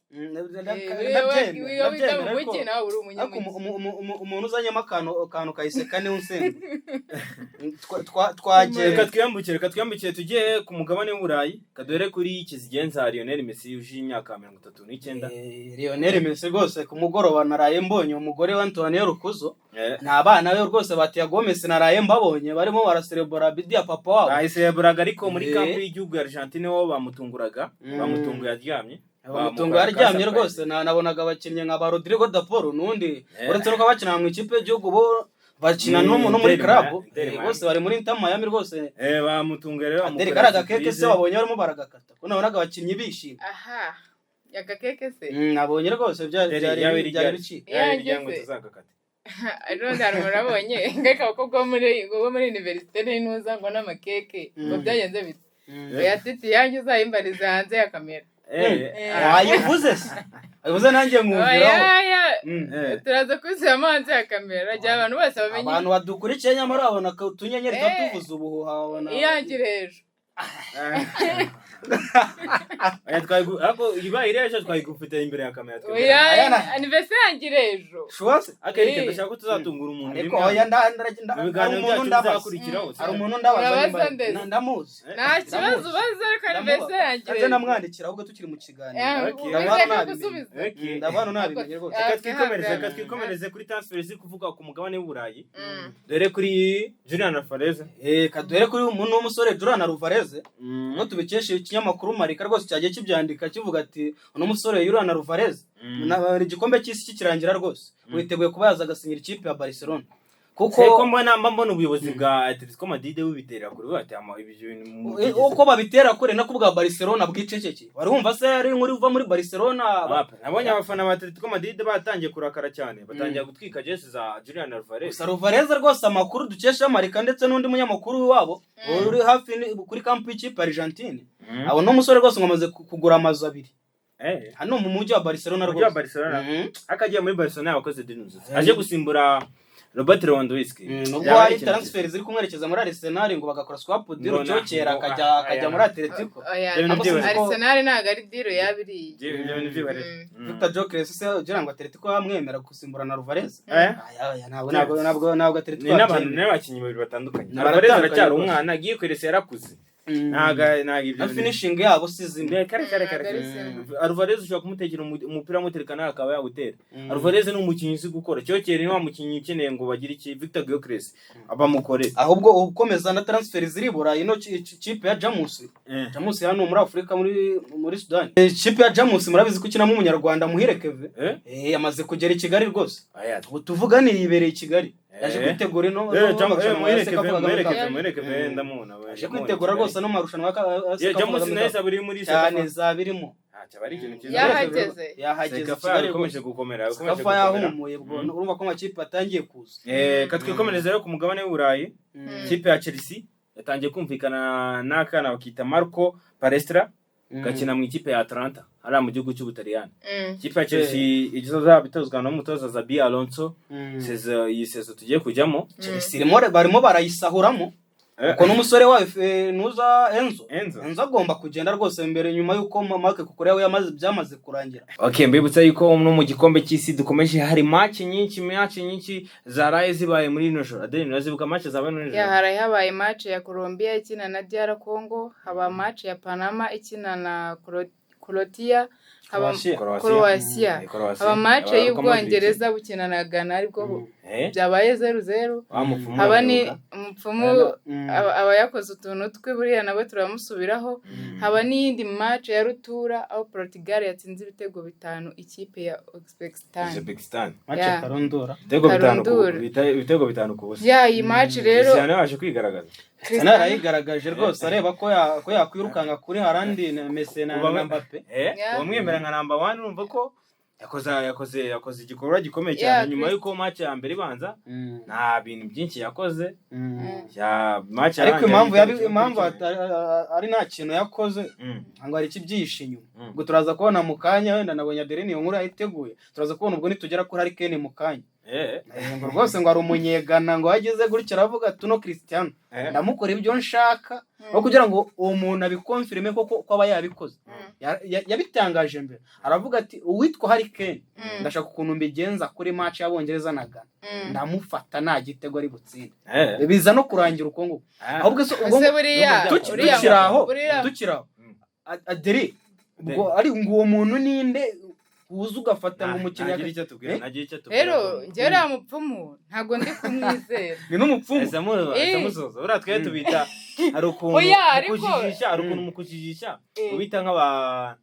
umuntu uzanyemo akantu kayiseka niwe unsenga twagera reka twiyambukire tugiye ku mugabane w'Uburayi kadore kuri Kizigenza Lionel Messi uje imyaka 39. Lionel Messi rwose ku mugoroba naraye mbonye umugore wa Antonio Rukuzo n'abana be rwose Thiago Messi naraye mbabonye barimo baraserebora bidi ya papa wabo bayisereburaga ariko muri kampu y'igihugu ya Argentine wo bamutunguye aryamye aryamye rwose nabonaga abakinnyi nka ba Rodrigo da Polo n'undi uretse ko bakina mu ikipe y'igihugu bo bakina no muri club bose bari muri Inter Miami rwose bamutunguye rero amukorera keke se wabonye barimo baragakata ko nabonaga abakinnyi bishimye yakakeke se nabonye rwose byari biki yango tuzagakata Aronda arabonye ngaka bakobwa muri university n'intuza ngo n'amakeke ngo byagenze bite yatiti yanjye uzayimbariza hanze ya kamera ayivuze nanjye mwumviraho turaza kuzira hanze ya kamera ajya abantu bose bamenye abantu badukurikiye nyamara babona ko tunyenyeri tuvuza ubuhuha babona iyangira ejo ako ibaye irejo twayigufite imbere ya kamera anniversaire yangira ejo shwase akereke ndashaka ko tuzatungura umuntu ariko oya hari umuntu ndabaza ndamuzi nta kibazo ubaza ariko anniversaire yangira ejo namwandikira ahubwo tukiri mu kiganiro ndabana nabimenye rwose reka twikomereze kuri transfer ziri kuvuga ku mugabane w'Uburayi dore kuri Julian Alvarez kadore kuri umuntu w'umusore Julian Alvarez no tubikeshe ikinyamakuru Marika rwose cyagiye kibyandika kivuga ati uno musore Julian Alvarez igikombe cy'isi kikirangira rwose witeguye kuba yaza agasinyira ikipe ya Barcelona kuko mbona ubuyobozi bwa Atletico Madrid bubitera kuri bati uko babitera kure no kubwa Barcelona bwiceceke wari wumva se ari inkuru uva muri Barcelona nabonye abafana ba Atletico Madrid batangiye kurakara cyane batangiye gutwika jesi za Julian Alvarez Alvarez rwose amakuru dukesha Marika ndetse n'undi munyamakuru wabo uri hafi kuri kampu y'ikipe Argentine abo no musore rwose ngamaze kugura amazu abiri hano mu mujyi wa Barcelona rwose akagiye muri Barcelona yakoze dinuzo aje gusimbura Robert Lewandowski nubwo hari transfer ziri kumwerekeza muri Arsenal ngo bagakora swap deal cyokera akajya muri Atletico. Arsenal ntago ari deal yabiri Victor Gyökeres se ugira ngo Atletico bamwemera gusimburana Alvarez ntabwo Atletico ni n'abantu n'abakinnyi babiri batandukanye. Alvarez aracyari umwana, Gyökeres yarakuze naga ibyo finishing yabo sizimbe kare Alvarez ushobora kumutegera umupira amuterekana akaba yawutera. Alvarez ni umukinnyi uzi gukora cyokere, ni wa mukinnyi ukeneye ngo bagire iki Victor Gyökeres abamukore. Ahubwo ukomeza na transfer ziribura ino kipe ya Jamus hano muri Afrika muri Sudan. Kipe ya Jamus murabizi ko kinamo umunyarwanda Muhire Keve yamaze kugera i Kigali rwose. Tuvuga ni ibereye i Kigali yaje kwitegura ino Muhire Keve ndamubona yaje kwitegura rwose no marushanwa Jamus nayo sabiri muri cyane zabirimo yahageze Kigali ikomeje gukomera kafa yahumuye bwo urumva ko amakipe atangiye kuza. Katwikomereza rero ku mugabane w'Uburayi. Kipe ya Chelsea yatangiye kumvikana n'akana bakita Marco Palestra gakina mu ikipe ya Atalanta ari mu gihugu cy'Ubutaliyani. Kipe ya Chelsea igizoza bitozwa n'umutoza Xabi Alonso sezo tugiye kujyamo. Chelsea barimo barayisahuramo uko n'umusore wa nuza Enzo agomba kugenda rwose mbere nyuma yuko Marc Cucurella byamaze kurangira. Mbibutsa yuko no mu gikombe cy'isi dukomeje hari match nyinshi zaraye zibaye muri ino joro. Adeni nazibuka match zabaye muri joro. Haraye habaye match ya Colombia ikina na DR Congo, haba match ya Panama ikina na Croatia, Croatia. Haba match y'Ubwongereza bukina na Ghana ariko byabaye 0-0. Haba ni umupfumu abayakoze utuntu tw'iburiya nabo turamusubiraho. Haba n'indi match ya rutura aho Portugal yatsinze ibitego 5 ikipe ya Uzbekistan. Match ya Karondora. Ibitego 5 ku busa. Iyi match rero cyane baje kwigaragaza. Sana arayigaragaje rwose areba ko yakwirukanga kuri Haaland Messi na Mbappe. Bamwemera nka number 1 urumva ko yakoze igikorwa gikomeye cyane nyuma yuko match ya mbere ibanza nta bintu byinshi yakoze ya match ariko impamvu ari nta kintu yakoze ngo ari kibyishe inyuma ubwo turaza kubona mu kanya wenda nabonye Adeline iyo nkuru yayiteguye turaza kubona ubwo nitugera kuri Harry Kane mu kanya ngo rwose ngo ari umunyegana ngo yagize gutya aravuga tuno Cristiano ndamukora ibyo nshaka no kugira ngo uwo muntu abikonfirme ko aba yabikoze yabitangaje mbere aravuga ati uwitwa Harry Kane ndashaka ukuntu mbigenza kuri match y'Abongereza na Ghana ndamufata nta gitego ari butsinde biza no kurangira uko ngo ahubwo so ubwo tukiraho Adri ubwo ari ngo uwo muntu ninde uza ugafata ngo umukiriya agira icyo tubwira rero njye ra mupfumu ntago ndi kumwizera ni n'umupfumu zamusoza ura twe tubita hari ukuntu mukujijisha ubita nk'aba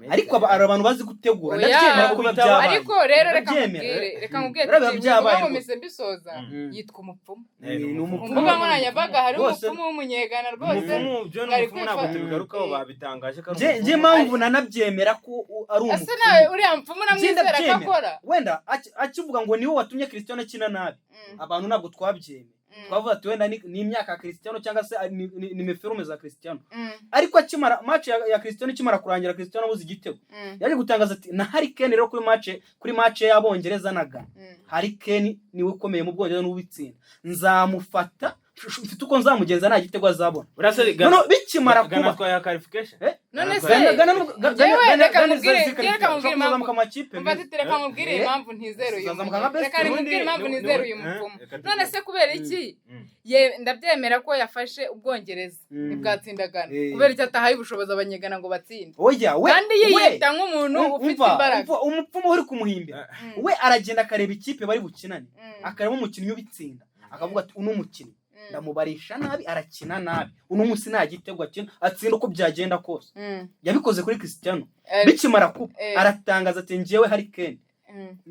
ariko abantu bazi gutegura ndabyemera ko byabaye ariko rero reka nkubwire ngo mise bisoza yitwa umupfumu mvuga nkoranyambaga hari umupfumu w'umunyegana rwose umupfumu ntabwo tubigarukaho babitangaje nje mpamvu nanabyemera ko ari umupfumu ese nawe uriya mupfumu namwizera ko akora wenda akivuga ngo niwe watumye Cristiano akina nabi abantu ntabwo twabyemera twavuga ati wenda ni imyaka ya Cristiano cyangwa se ni meferume za Cristiano ariko akimara match ya Cristiano ikimara kurangira Cristiano abuze igitego yaje gutangaza ati na Harry Kane rero kuri match y'Abongereza na Ghana Harry Kane niwe ukomeye mu Bwongereza n'ubitsinda nzamufata mfite uko nzamugenza nta gitego azabona no bikimara kuba kwa qualification none se reka mubwire impamvu ntizero uyu mupfumu none se kubera iki ndabyemera ko yafashe Ubwongereza ntibwatsindagana kubera icyo atahaye ubushobozi abanyegana ngo batsinde kandi yiyita nk'umuntu ufite imbaraga umupfumu uri kumuhimbira we aragenda akareba ikipe bari bukinane akareba umukinnyi ubitsinda akavuga ati uno mukinnyi ndamubarisha nabi arakina nabi uno munsi nta gitego atsinda uko byagenda kose yabikoze kuri Cristiano bikimara kuba aratangaza ati ngiyewe Harry Kane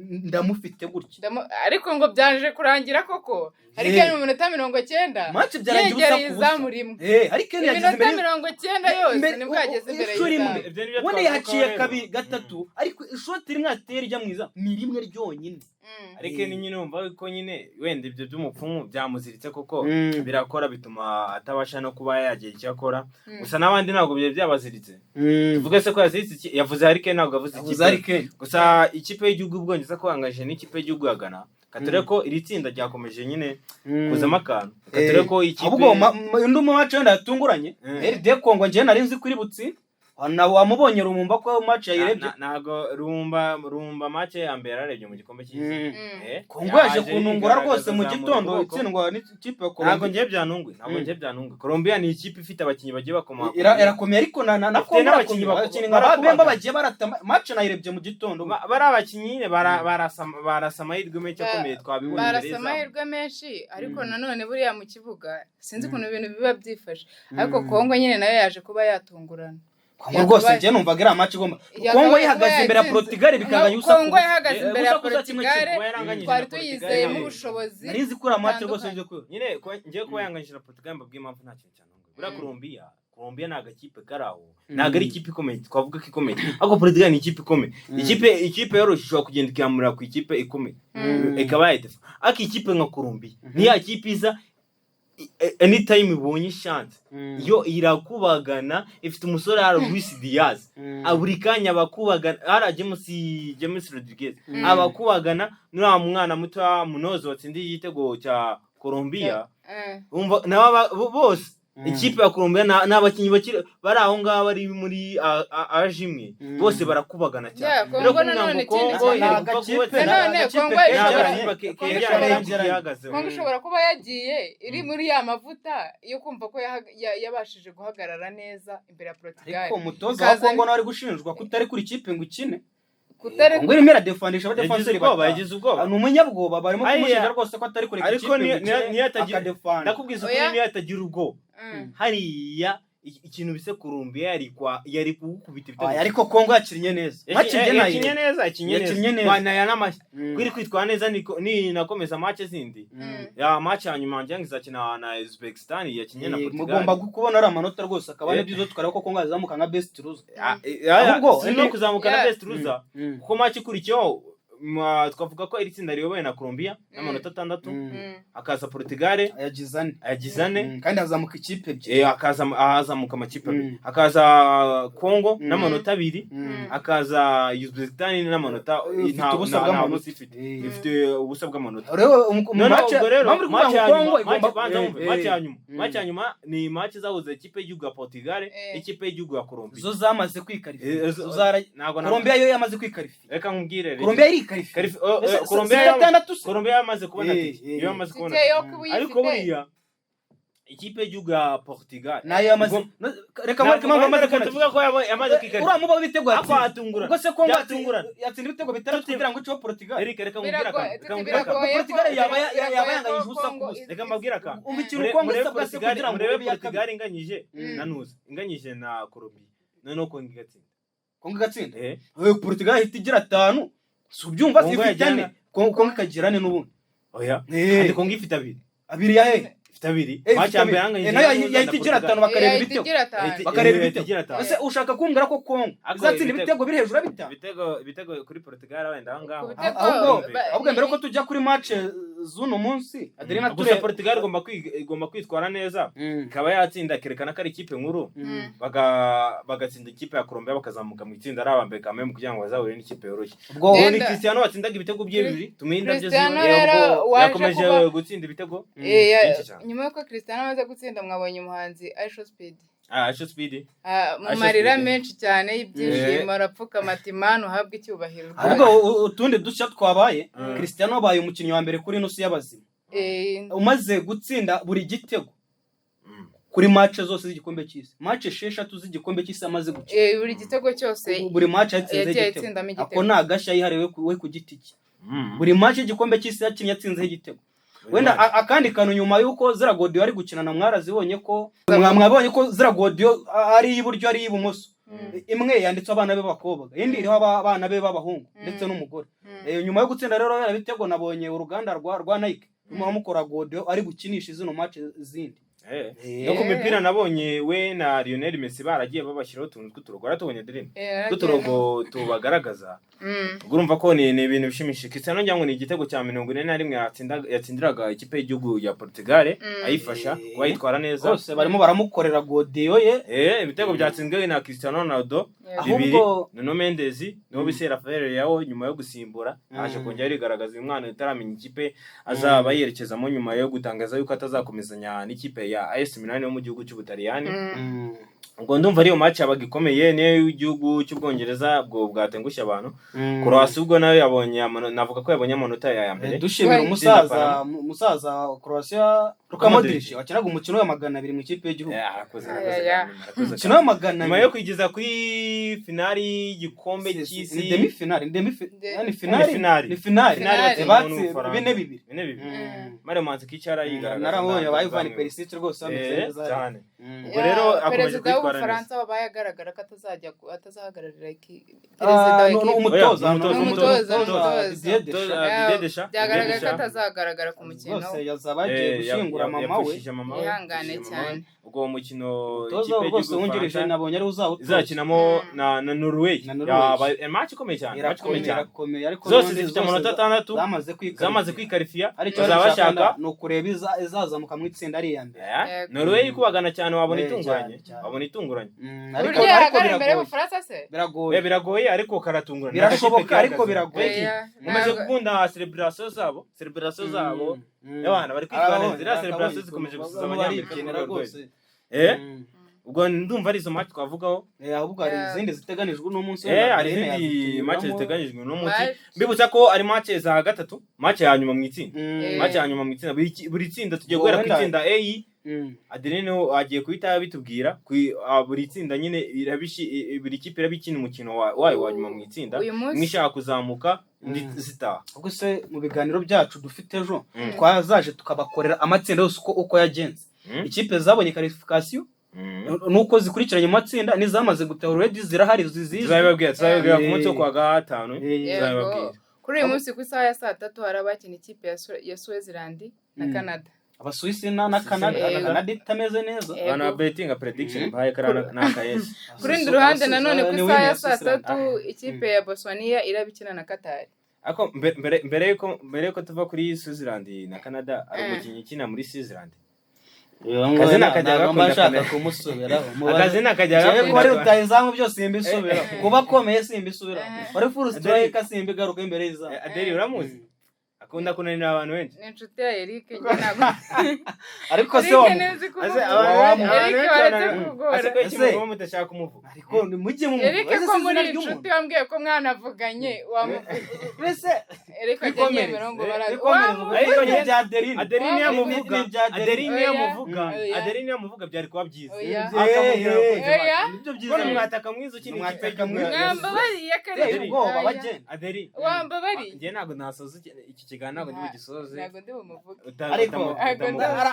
ndamufite gutya ariko ngo byanje kurangira koko Harry Kane mu minota 90 match byarangiye izamu rimwe Harry Kane yagize imbere 90 yose nibwo yageze imbere y'izamu wone yaciye kabiri gatatu ariko ishoti rimwe atera ijya mwiza ni rimwe ryonyine ariko ni nyine umva ko nyine wenda ibyo by'umupfumu byamuziritse koko birakora bituma atabasha no kuba yagiye icyo akora gusa n'abandi ntabwo byabaziritse tuvuge se ko yavuze Harry Kane ntabwo yavuze ikipe gusa ikipe y'igihugu Ubwongereza ko angaje n'ikipe y'igihugu ya Ghana katore ko iri tsinda ryakomeje nyine kuzamo akantu katore ko ikipe ahubwo undi mu match wenda yatunguranye RD Congo nje nari nzi kuri butsi wamubonye Rumumba ko match yayirebye nago rumba match ya mbere arebye mu gikombe cy'isi Congo yaje kunungura rwose mu gitondo itsindwa n'ikipe ya Colombia. Ntabwo ngiye byanungwe Colombia ni ikipe ifite abakinyi bagiye bakoma irakomeye ariko na Congo abakinyi nk'ababemba bagiye barata match nayirebye mu gitondo bari abakinyi barasa amahirwe menshi akomeye twabibonye barasa amahirwe menshi ariko nanone buriya mu kibuga sinzi ukuntu ibintu biba byifashe ariko Congo nyine nayo yaje kuba yatungurana Congo rwose njye numvaga iri match igomba Congo yihagaze imbere ya Portugal bikanganya ubusa Congo yihagaze imbere ya Portugal twari tuyizeyemo ubushobozi narizi kuri match rwose nje ko nyine ngiye kuba yanganyije na Portugal mbabwiye impamvu nta kintu cyanungwe buriya Colombia ni agakipe karaho ntabwo ari ikipe ikomeye twavuga ko ikomeye ahubwo Portugal ni ikipe ikomeye ikipe yoroshye ishobora kugenda ikiyamurira ku ikipe ikomeye ikaba yayidefa ariko ikipe nka Colombia ni ya kipe iza anytime ibonye chance yo irakubagana ifite umusore ara Luis Diaz aburi kanya bakubagana ara James Rodriguez abakubagana nura mwana muto Munozo watsindiye igitego cya Colombia umva naba bose ikipe ya Colombia n'abakinyi bakiri bari aho ngaho bari muri ajimwe bose barakubagana cyane rero kunanga Congo Congo ishobora kuba yagiye iri muri ya mavuta yo kumva ko yabashije guhagarara neza imbere ya Portugal ariko umutoza wa Congo nawe ari gushinjwa kutari kuri ikipe ngo ukine ngo iri mera defendisha abadefanseri bagize ubwoba ni umunyabwoba barimo kumushinja rwose ko atari kuri ikipe ariko ndakubwiza ko niyo yatagira ubwoba hariya ikintu bise Colombia yari kugukubita ibitego ariko Congo yakinnye neza yakinnye neza bana n'amashyi kwiri kwitwa neza ni nakomeza match zindi ya match hanyuma njye ngizakina na Uzbekistan yakinnye na Portugal mugomba kubona ari amanota rwose akaba ari byizo tukareba ko Congo azamuka nka best loser ahubwo no kuzamuka na best loser kuko match ikurikiyeho twavuga ko iri tsinda riyoboye na Colombia n'amanota 6 akaza Portugal ayagizane kandi azamuka ikipe ebyiri azamuka amakipe abiri akaza Congo n'amanota 2 akaza Uzbekistan n'amanota ifite ubusa bw'amanota match ya nyuma ni match zahuza ikipe y'igihugu ya Portugal ikipe y'igihugu ya Colombia zo zamaze kwikarifa Colombia yo yamaze kwikarifa reka nkubwire Colombia Colombia yamaze kubona ariko buriya ikipe y'igihugu ya Portugal nayo yamaze reka tuvuga ko yamaze kwikarifa uramuba bitego atungura ubwo se Congo yatsinda ibitego bitatu kugira ngo cyo Portugal reka nkubwira Portugal yaba yanganyije ubusa ku busa reka mbabwira ka umukino Congo isabwa se kugira ngo Portugal inganyije na Colombia noneho Congo igatsinda Portugal ihita igira 5 subyumva ifitane Congo ikagirane n'ubundi oya kandi Congo ifite abiri ya he ifite abiri match ya mbere yanganyije yahita igira 5 bakareba ibitego ese ushaka kumbwira ko Congo izatsinda ibitego biri hejuru ibitego kuri Portugal wenda aho ngaho ahubwo mbere ko tujya kuri match z'uno munsi Adelina Ture Portugal igomba kwitwara neza ikaba yatsinda kerekana ko ari ikipe nkuru bagatsinda ikipe ya Colombia bakazamuka mu itsinda ari abambere kamwe kugira ngo bazahure n'ikipe yoroshye ubwo ni Cristiano watsindaga ibitego bibiri tuminda byo yakomeje gutsinda ibitego nyuma yuko Cristiano amaze gutsinda mwabonye umuhanzi Aisho Speed mu marira menshi cyane y'ibyishimo arapfuka Imana uhabwe icyubahiro ahubwo utundi dushya twabaye Cristiano wabaye umukinnyi wa mbere kuri ino si y'abazima umaze gutsinda buri gitego kuri match zose z'igikombe cy'isi match 6 z'igikombe cy'isi amaze gukina buri gitego cyose buri match yatsinze igitego ako nagashya yihariwe we ku giti cye buri match y'igikombe cy'isi yakinnye atsinzeho igitego wenda akandi kantu nyuma yuko Ziragodio ari gukina na mwarazibonye ko mwabonye ko Ziragodio ari iburyo ari ibumoso imwe yanditse abana be bakobwa indi iriho abana be b'abahungu ndetse n'umugore nyuma yo gutsinda rero yarabitego nabonye uruganda rwa Nike mukora Godio ari gukinisha izino match zindi no ku mipira nabonye we na Lionel Messi baragiye babashyiraho utuntu tw'uturogo aratubonye Adeline tw'uturogo tubagaragaza ubwo urumva ko ni ibintu bishimishije. Cristiano ngira ngo ni igitego cya 41 yatsindiraga ikipe y'igihugu ya Portugal ayifasha kuba yitwara neza. Bose barimo baramukorera godiyo ye. Ibitego byatsinzwe na Cristiano Ronaldo bibiri, Nuno Mendes niho bise Rafael yawo nyuma yo gusimbura aje kongera rigaragaza uyu mwana utaramenya ikipe azaba yerekezamo nyuma yo gutangaza yuko atazakomezanya n'ikipe ya AS Milan yo mu gihugu cy'Ubutaliyani. Ubwo ndumva ariyo match yabaga ikomeye niyo y'igihugu cy'Ubwongereza bwo bwatengushye abantu. Croatia ubwo nayo yabonye navuga ko yabonye amanota ya mbere. Dushimira umusaza Croatia Luka Modric wakinaga umukino wa 200 mu ikipe y'igihugu. Umukino wa 200 nyuma yo kwigeza kuri finali y'igikombe cy'isi, demi finali batse 4-2 Mario Mandzukic yigaragaza. Narabonye abaye Ivan Perisic rwose bameze cyane. Ubwo rero akomeje kwitwara neza. Faransa wabaye agaragara ko atazahagararira perezida umutoza Didier Deschamps byagaragaye ko atazagaragara ku mukino. Bose yazabaje gushingura mama we ihangane cyane. Ubwo mukino ikipe y'igihugu wungirije nabonye ari izakinamo na Norway. Match ikomeye cyane, zose zifite amanota 6 zamaze kwikarifiya. Bazabashaka no kureba izazamuka mu itsinda ari ya mbere. Norway kubagana cyane wabona itunguranye. Ariko imbere y'Ubufaransa se biragoye ariko karatunguranye. Birashoboka ariko biragoye. Mumaze gukunda celebration zabo y'abana bari kwitwara neza. Celebration zikomeje gusuza abanyamerika rwose. Ubwo ndumva ari izo match twavugaho. Ahubwo hari izindi ziteganijwe no munsi. Hari izindi match ziteganijwe no munsi. Mbibutsa ko ari match za gatatu, match ya nyuma mu itsinda. Buri tsinda tugiye guhera ku itsinda A. Adeline agiye kuhita bitubwira buri tsinda nyine buri kipe irabikina umukino wayo wa nyuma mu itsinda. Mwishaka kuzamuka ndi zitaha. Ubwo se mu biganiro byacu dufite ejo twazaje tukabakorera amatsinda yose uko yagenze. Ikipe zabonye qualification nuko zikurikiranye mu matsinda nizamaze gutera already zirahari zizababwira ku munsi wo kwa gatanu. Zizababwira kuri uyu munsi ku isaha ya 3 hari abakina ikipe ya Switzerland na Canada. Abasuwisi na Canada itameze neza. Bana betting prediction baye karana nakayesi. Kuri ndi ruhande nanone ku isaha ya 3 ikipe ya Botswana irabikina na Qatar. Ako mbere yuko tuva kuri Switzerland na Canada ari umukinnyi ukina muri Switzerland. Akazina kajyaga bashaka kumusubiraho. Akazina kajyaga ko ari utayizamu byose simbisubiraho. Kuba komeye simbisubiraho. Wari full striker simbigaruka imbere y'izamu. Adeli uramuzi? Akunda kunanira abantu benshi. Ni inshuti ya Eric ntabwo. Ariko se ese mutashaka kumuvuga. Ariko mujye mu Eric ko muri inshuti wambwiye ko mwanavuganye wese Eric agiye mirongo ariko ni bya Adeline yamuvuga byari kuba byiza. Akamubwira ko nibyo byiza mwataka mwiza ukina ikipe mwambabariye kare ubwoba bagenda. Adeline wambabariye ngiye ntabwo nasoza iki kiganiro ntabwo ndibugisoze. Ntabwo ndi bumuvuge. Ariko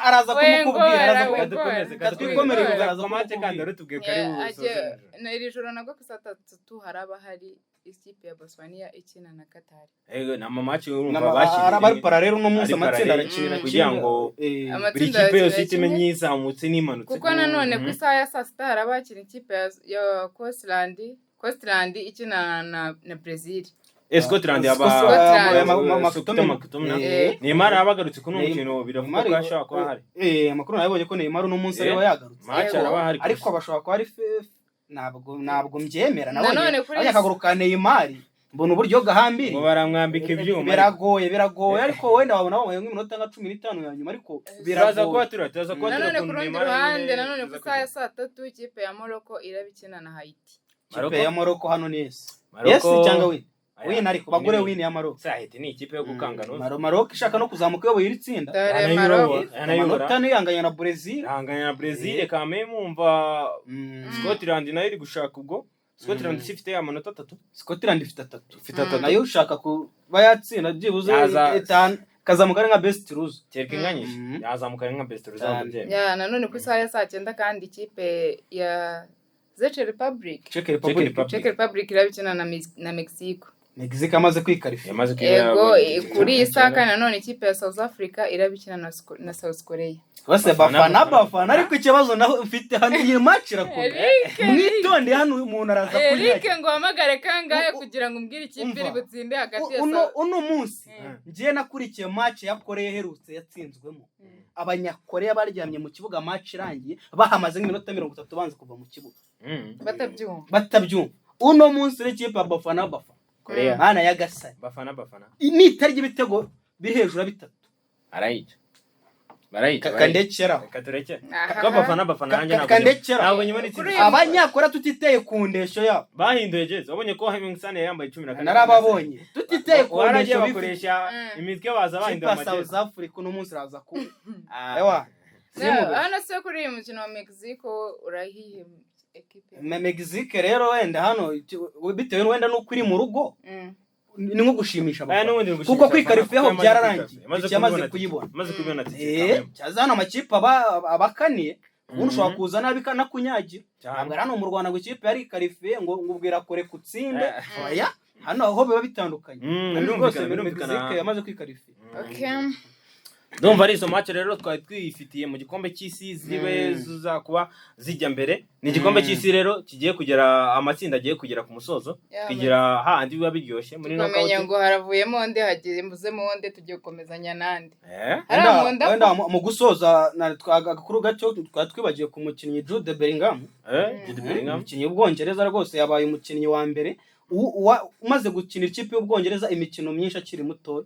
araza kumukubwira twikomereye kugaragaza komate kandi arutubwiye kari busoze. Iri joro nabwo ku saa 3 haraba hari ikipe ya Botswana ikina na Qatar. Na match urumva bashyize arabari parallel no munsi amatsinda arakinira kugira ngo buri kipe yose imenye izamutse n'imanutse. Kuko nanone ku isaha ya 6 haraba akina ikipe ya Scotland ikina na Brazil. Scotland Neymar abagarutse kuno mukino biravuga ko ashaka kwa hari. Amakuru nabonye ko Neymar no munsi ariwe yagarutse. Match araba hari ariko bashobora ko ari ntabwo mbyemera nabonye abanyakaguru ka Neymar mbona uburyo gahambiri ngo baramwambika ibyuma. Biragoye ariko wenda wabona nk'iminota nka 15 ya nyuma ariko biraza kuba turaza nanone ku rundi ruhande nanone ku saa ya 3 ikipe ya Morocco irabikina na Haiti. Ikipe ya Morocco hano ni yes cyangwa win ariko bagure win ya Morocco. Haiti ni ikipe yo gukangana. Morocco ishaka no kuzamuka yoboye itsinda. Amanota yanganya na Brazil kame mumva Scotland nayo iri gushaka ubwo. Scotland ifite amanota 3. Scotland ifite 3 nayo ushaka kuba yatsinda byibuze 5 kazamuka nka best loser. Terkinganyije yazamuka nka best loser. Nanone ku isaha ya 9 kandi ikipe ya Czech Republic irabikina na Mexico. Mexique amaze kwikarifya. Yego kuri iyi saha kandi nanone ikipe ya South Africa irabikina na South Korea. Bose bafana ariko ikibazo naho ufite hano iyi match irakora. Mwitonde hano umuntu araza kurya. Eric ngo hamagare kangahe kugira ngo umbwire ikipe iri butsinde hagati ya uno munsi. Ngiye nakurikiye match ya Korea herutse yatsinzwemo. Abanyakorea baryamye mu kibuga match irangiye bahamaze nk'iminota 30 banze kuva mu kibuga. Batabyumva. Uno munsi ikipe bafana Korea hana yagasanye bafana nitarya ibitego biri hejuru bitatu barayita kandekera katureke ko bafana nanjye ntabwo nyibona itsinda abanyakora tutiteye ku ndesho yabo bahinduye jeze wabonye ko Hemingsane yambaye 14 narababonye tutiteye ku ndesho bakoresha imitwe baza bahinduye amajeze South Africa no munsi raza ku ewa hano se kuri uyu mukino wa Mexico urahiye Mexique rero wenda hano bitewe wenda nuko iri mu rugo ni nko gushimisha abantu kuko kwikarifiyeho byararangiye cyamaze kuyibona cyazana amakipe abakaniye ubundi ushobora kuza nabi nakunyagira ntabwo hano mu Rwanda ngo ikipe yari ikarifiye ngo ubwira kore kutsinde oya hano aho biba bitandukanye Mexique yamaze kwikarifiya Ndumva ari izo match rero twari twifitiye mu gikombe cy'isi zibe zuza kuba zijya mbere ni igikombe cy'isi rero kigiye kugera amatsinda agiye kugera ku musozo kugira handi biba biryoshye muri knockout kumenya ngo haravuyemo nde hagiye mbuzemo nde tugiye gukomezanya nande wenda mu gusoza agakuru gato twibagiye ku mukinnyi Jude Bellingham umukinnyi w'Ubwongereza rwose yabaye umukinnyi wa mbere umaze gukina ikipe y'Ubwongereza imikino myinshi akiri muto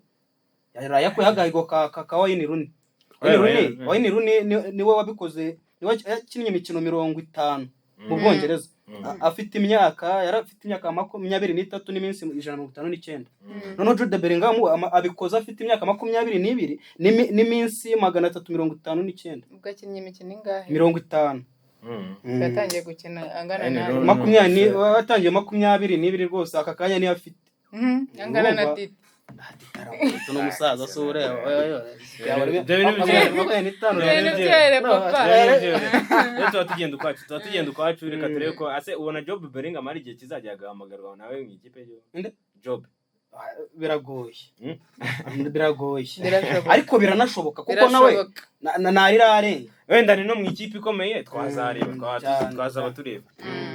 yakuye agahigo ka Wayne Rooney niwe wabikoze niwe yakinnye imikino 50 mu Bwongereza afite imyaka 23 n'iminsi 159 noneho Jude Bellingham abikoza afite imyaka 22 n'iminsi 359 ugakinnye imikino ingahe 50 yatangiye gukina angana na 20 watangiye 22 rwose aka kanya ni afite angana na Titi tuno musaza sura tugenda ukwacu reka turebe ko ase ubona Job Bellingham ari igihe kizajya agahamagarwa nawe mu ikipe Job biragoye ariko biranashoboka kuko nawe narirarenga wenda ni no mu ikipe ikomeye twazareba twazaba tureba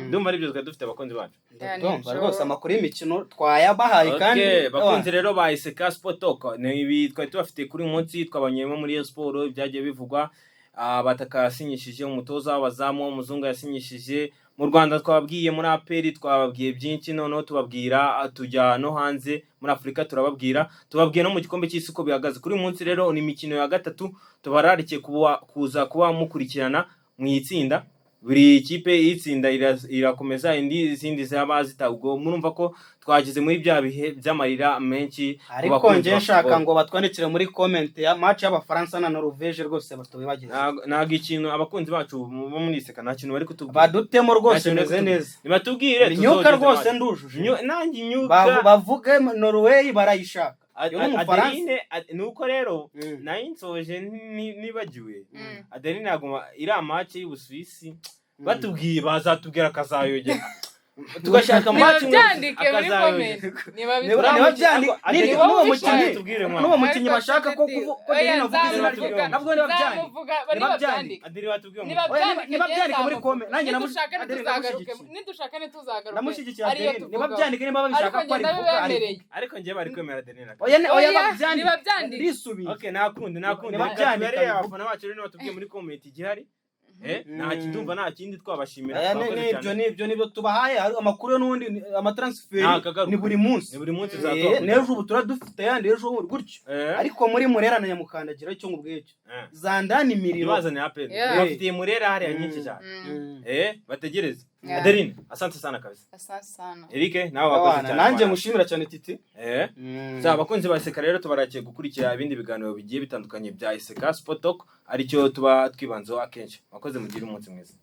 ndumva ari byo dufite abakonzi bacu ndumva rwose amakuru y'imikino twayabahaye kandi bakunze rero ba Iseka Sport Talk ni ibi twari tubafite kuri munsi twabanyemo muri Sport byagiye bivugwa abataka yasinyishije umutoza w'abazamu umuzungu yasinyishije mu Rwanda twababwiye muri APR twababwiye byinshi noneho tubabwira tujya no hanze muri Afrika tubabwiye no mu gikombe cy'isi ko bihagaze kuri munsi rero ni imikino ya gatatu tubararikiye kuza kuba mukurikirana mu itsinda buri kipe y'itsinda irakomeza izindi zaba zitagwo murumva ko twagize muri bya bihe by'amarira menshi ariko nje nshaka ngo batwandikire muri comment ya match y'Abafaransa na Norvège rwose batobe bagize naga ikintu abakunzi bacu bo muri Iseka nta kintu bari kutubwira badutemo rwose meze neza nibatubwire nyuka rwose ndujuje nanjye nyuka bavuge Norway barayishaka Adeline nuko rero nayinsoje nibagiwe Adeline aguma ira match y'Ubusuwisi batubwiye bazatubwira akazayogera tugashaka match akazayogera n'uwo mukinnyi bashaka ko Adeline avuga izina rye nabwo nibabyandike muri comment nanjye nidushaka ntituzagaruke namushyigikiye Adeline nibabyandike niba babishaka ko ari kuvuga ariko ngiye bari kwemera Adeline oya babyandike risubiye okay nakundi nibabyandike abafana bacu rero batubwiye muri comment igihari nta kindumva nta kindi twabashimira nibyo tubahaye amakuru n'undi amatransfer ni buri munsi zatoka nejo ubu turadufite yandi ejo gutyo ariko muri Murera na Nyamukandagira cyo ngubwecyo zandani miriro bazane apel bafitiye Murera hari nyinshi cyane bategereze Adeline asante sana kabisa asante sana Eric nawe wakoze cyane nanjye mushimira cyane Titi abakunzi ba Iseka rero tubarakiye gukurikira ibindi biganiro bigiye bitandukanye bya Iseka Sport Talk aricyo tuba twibanzeho akenshi wakoze mugire umunsi mwiza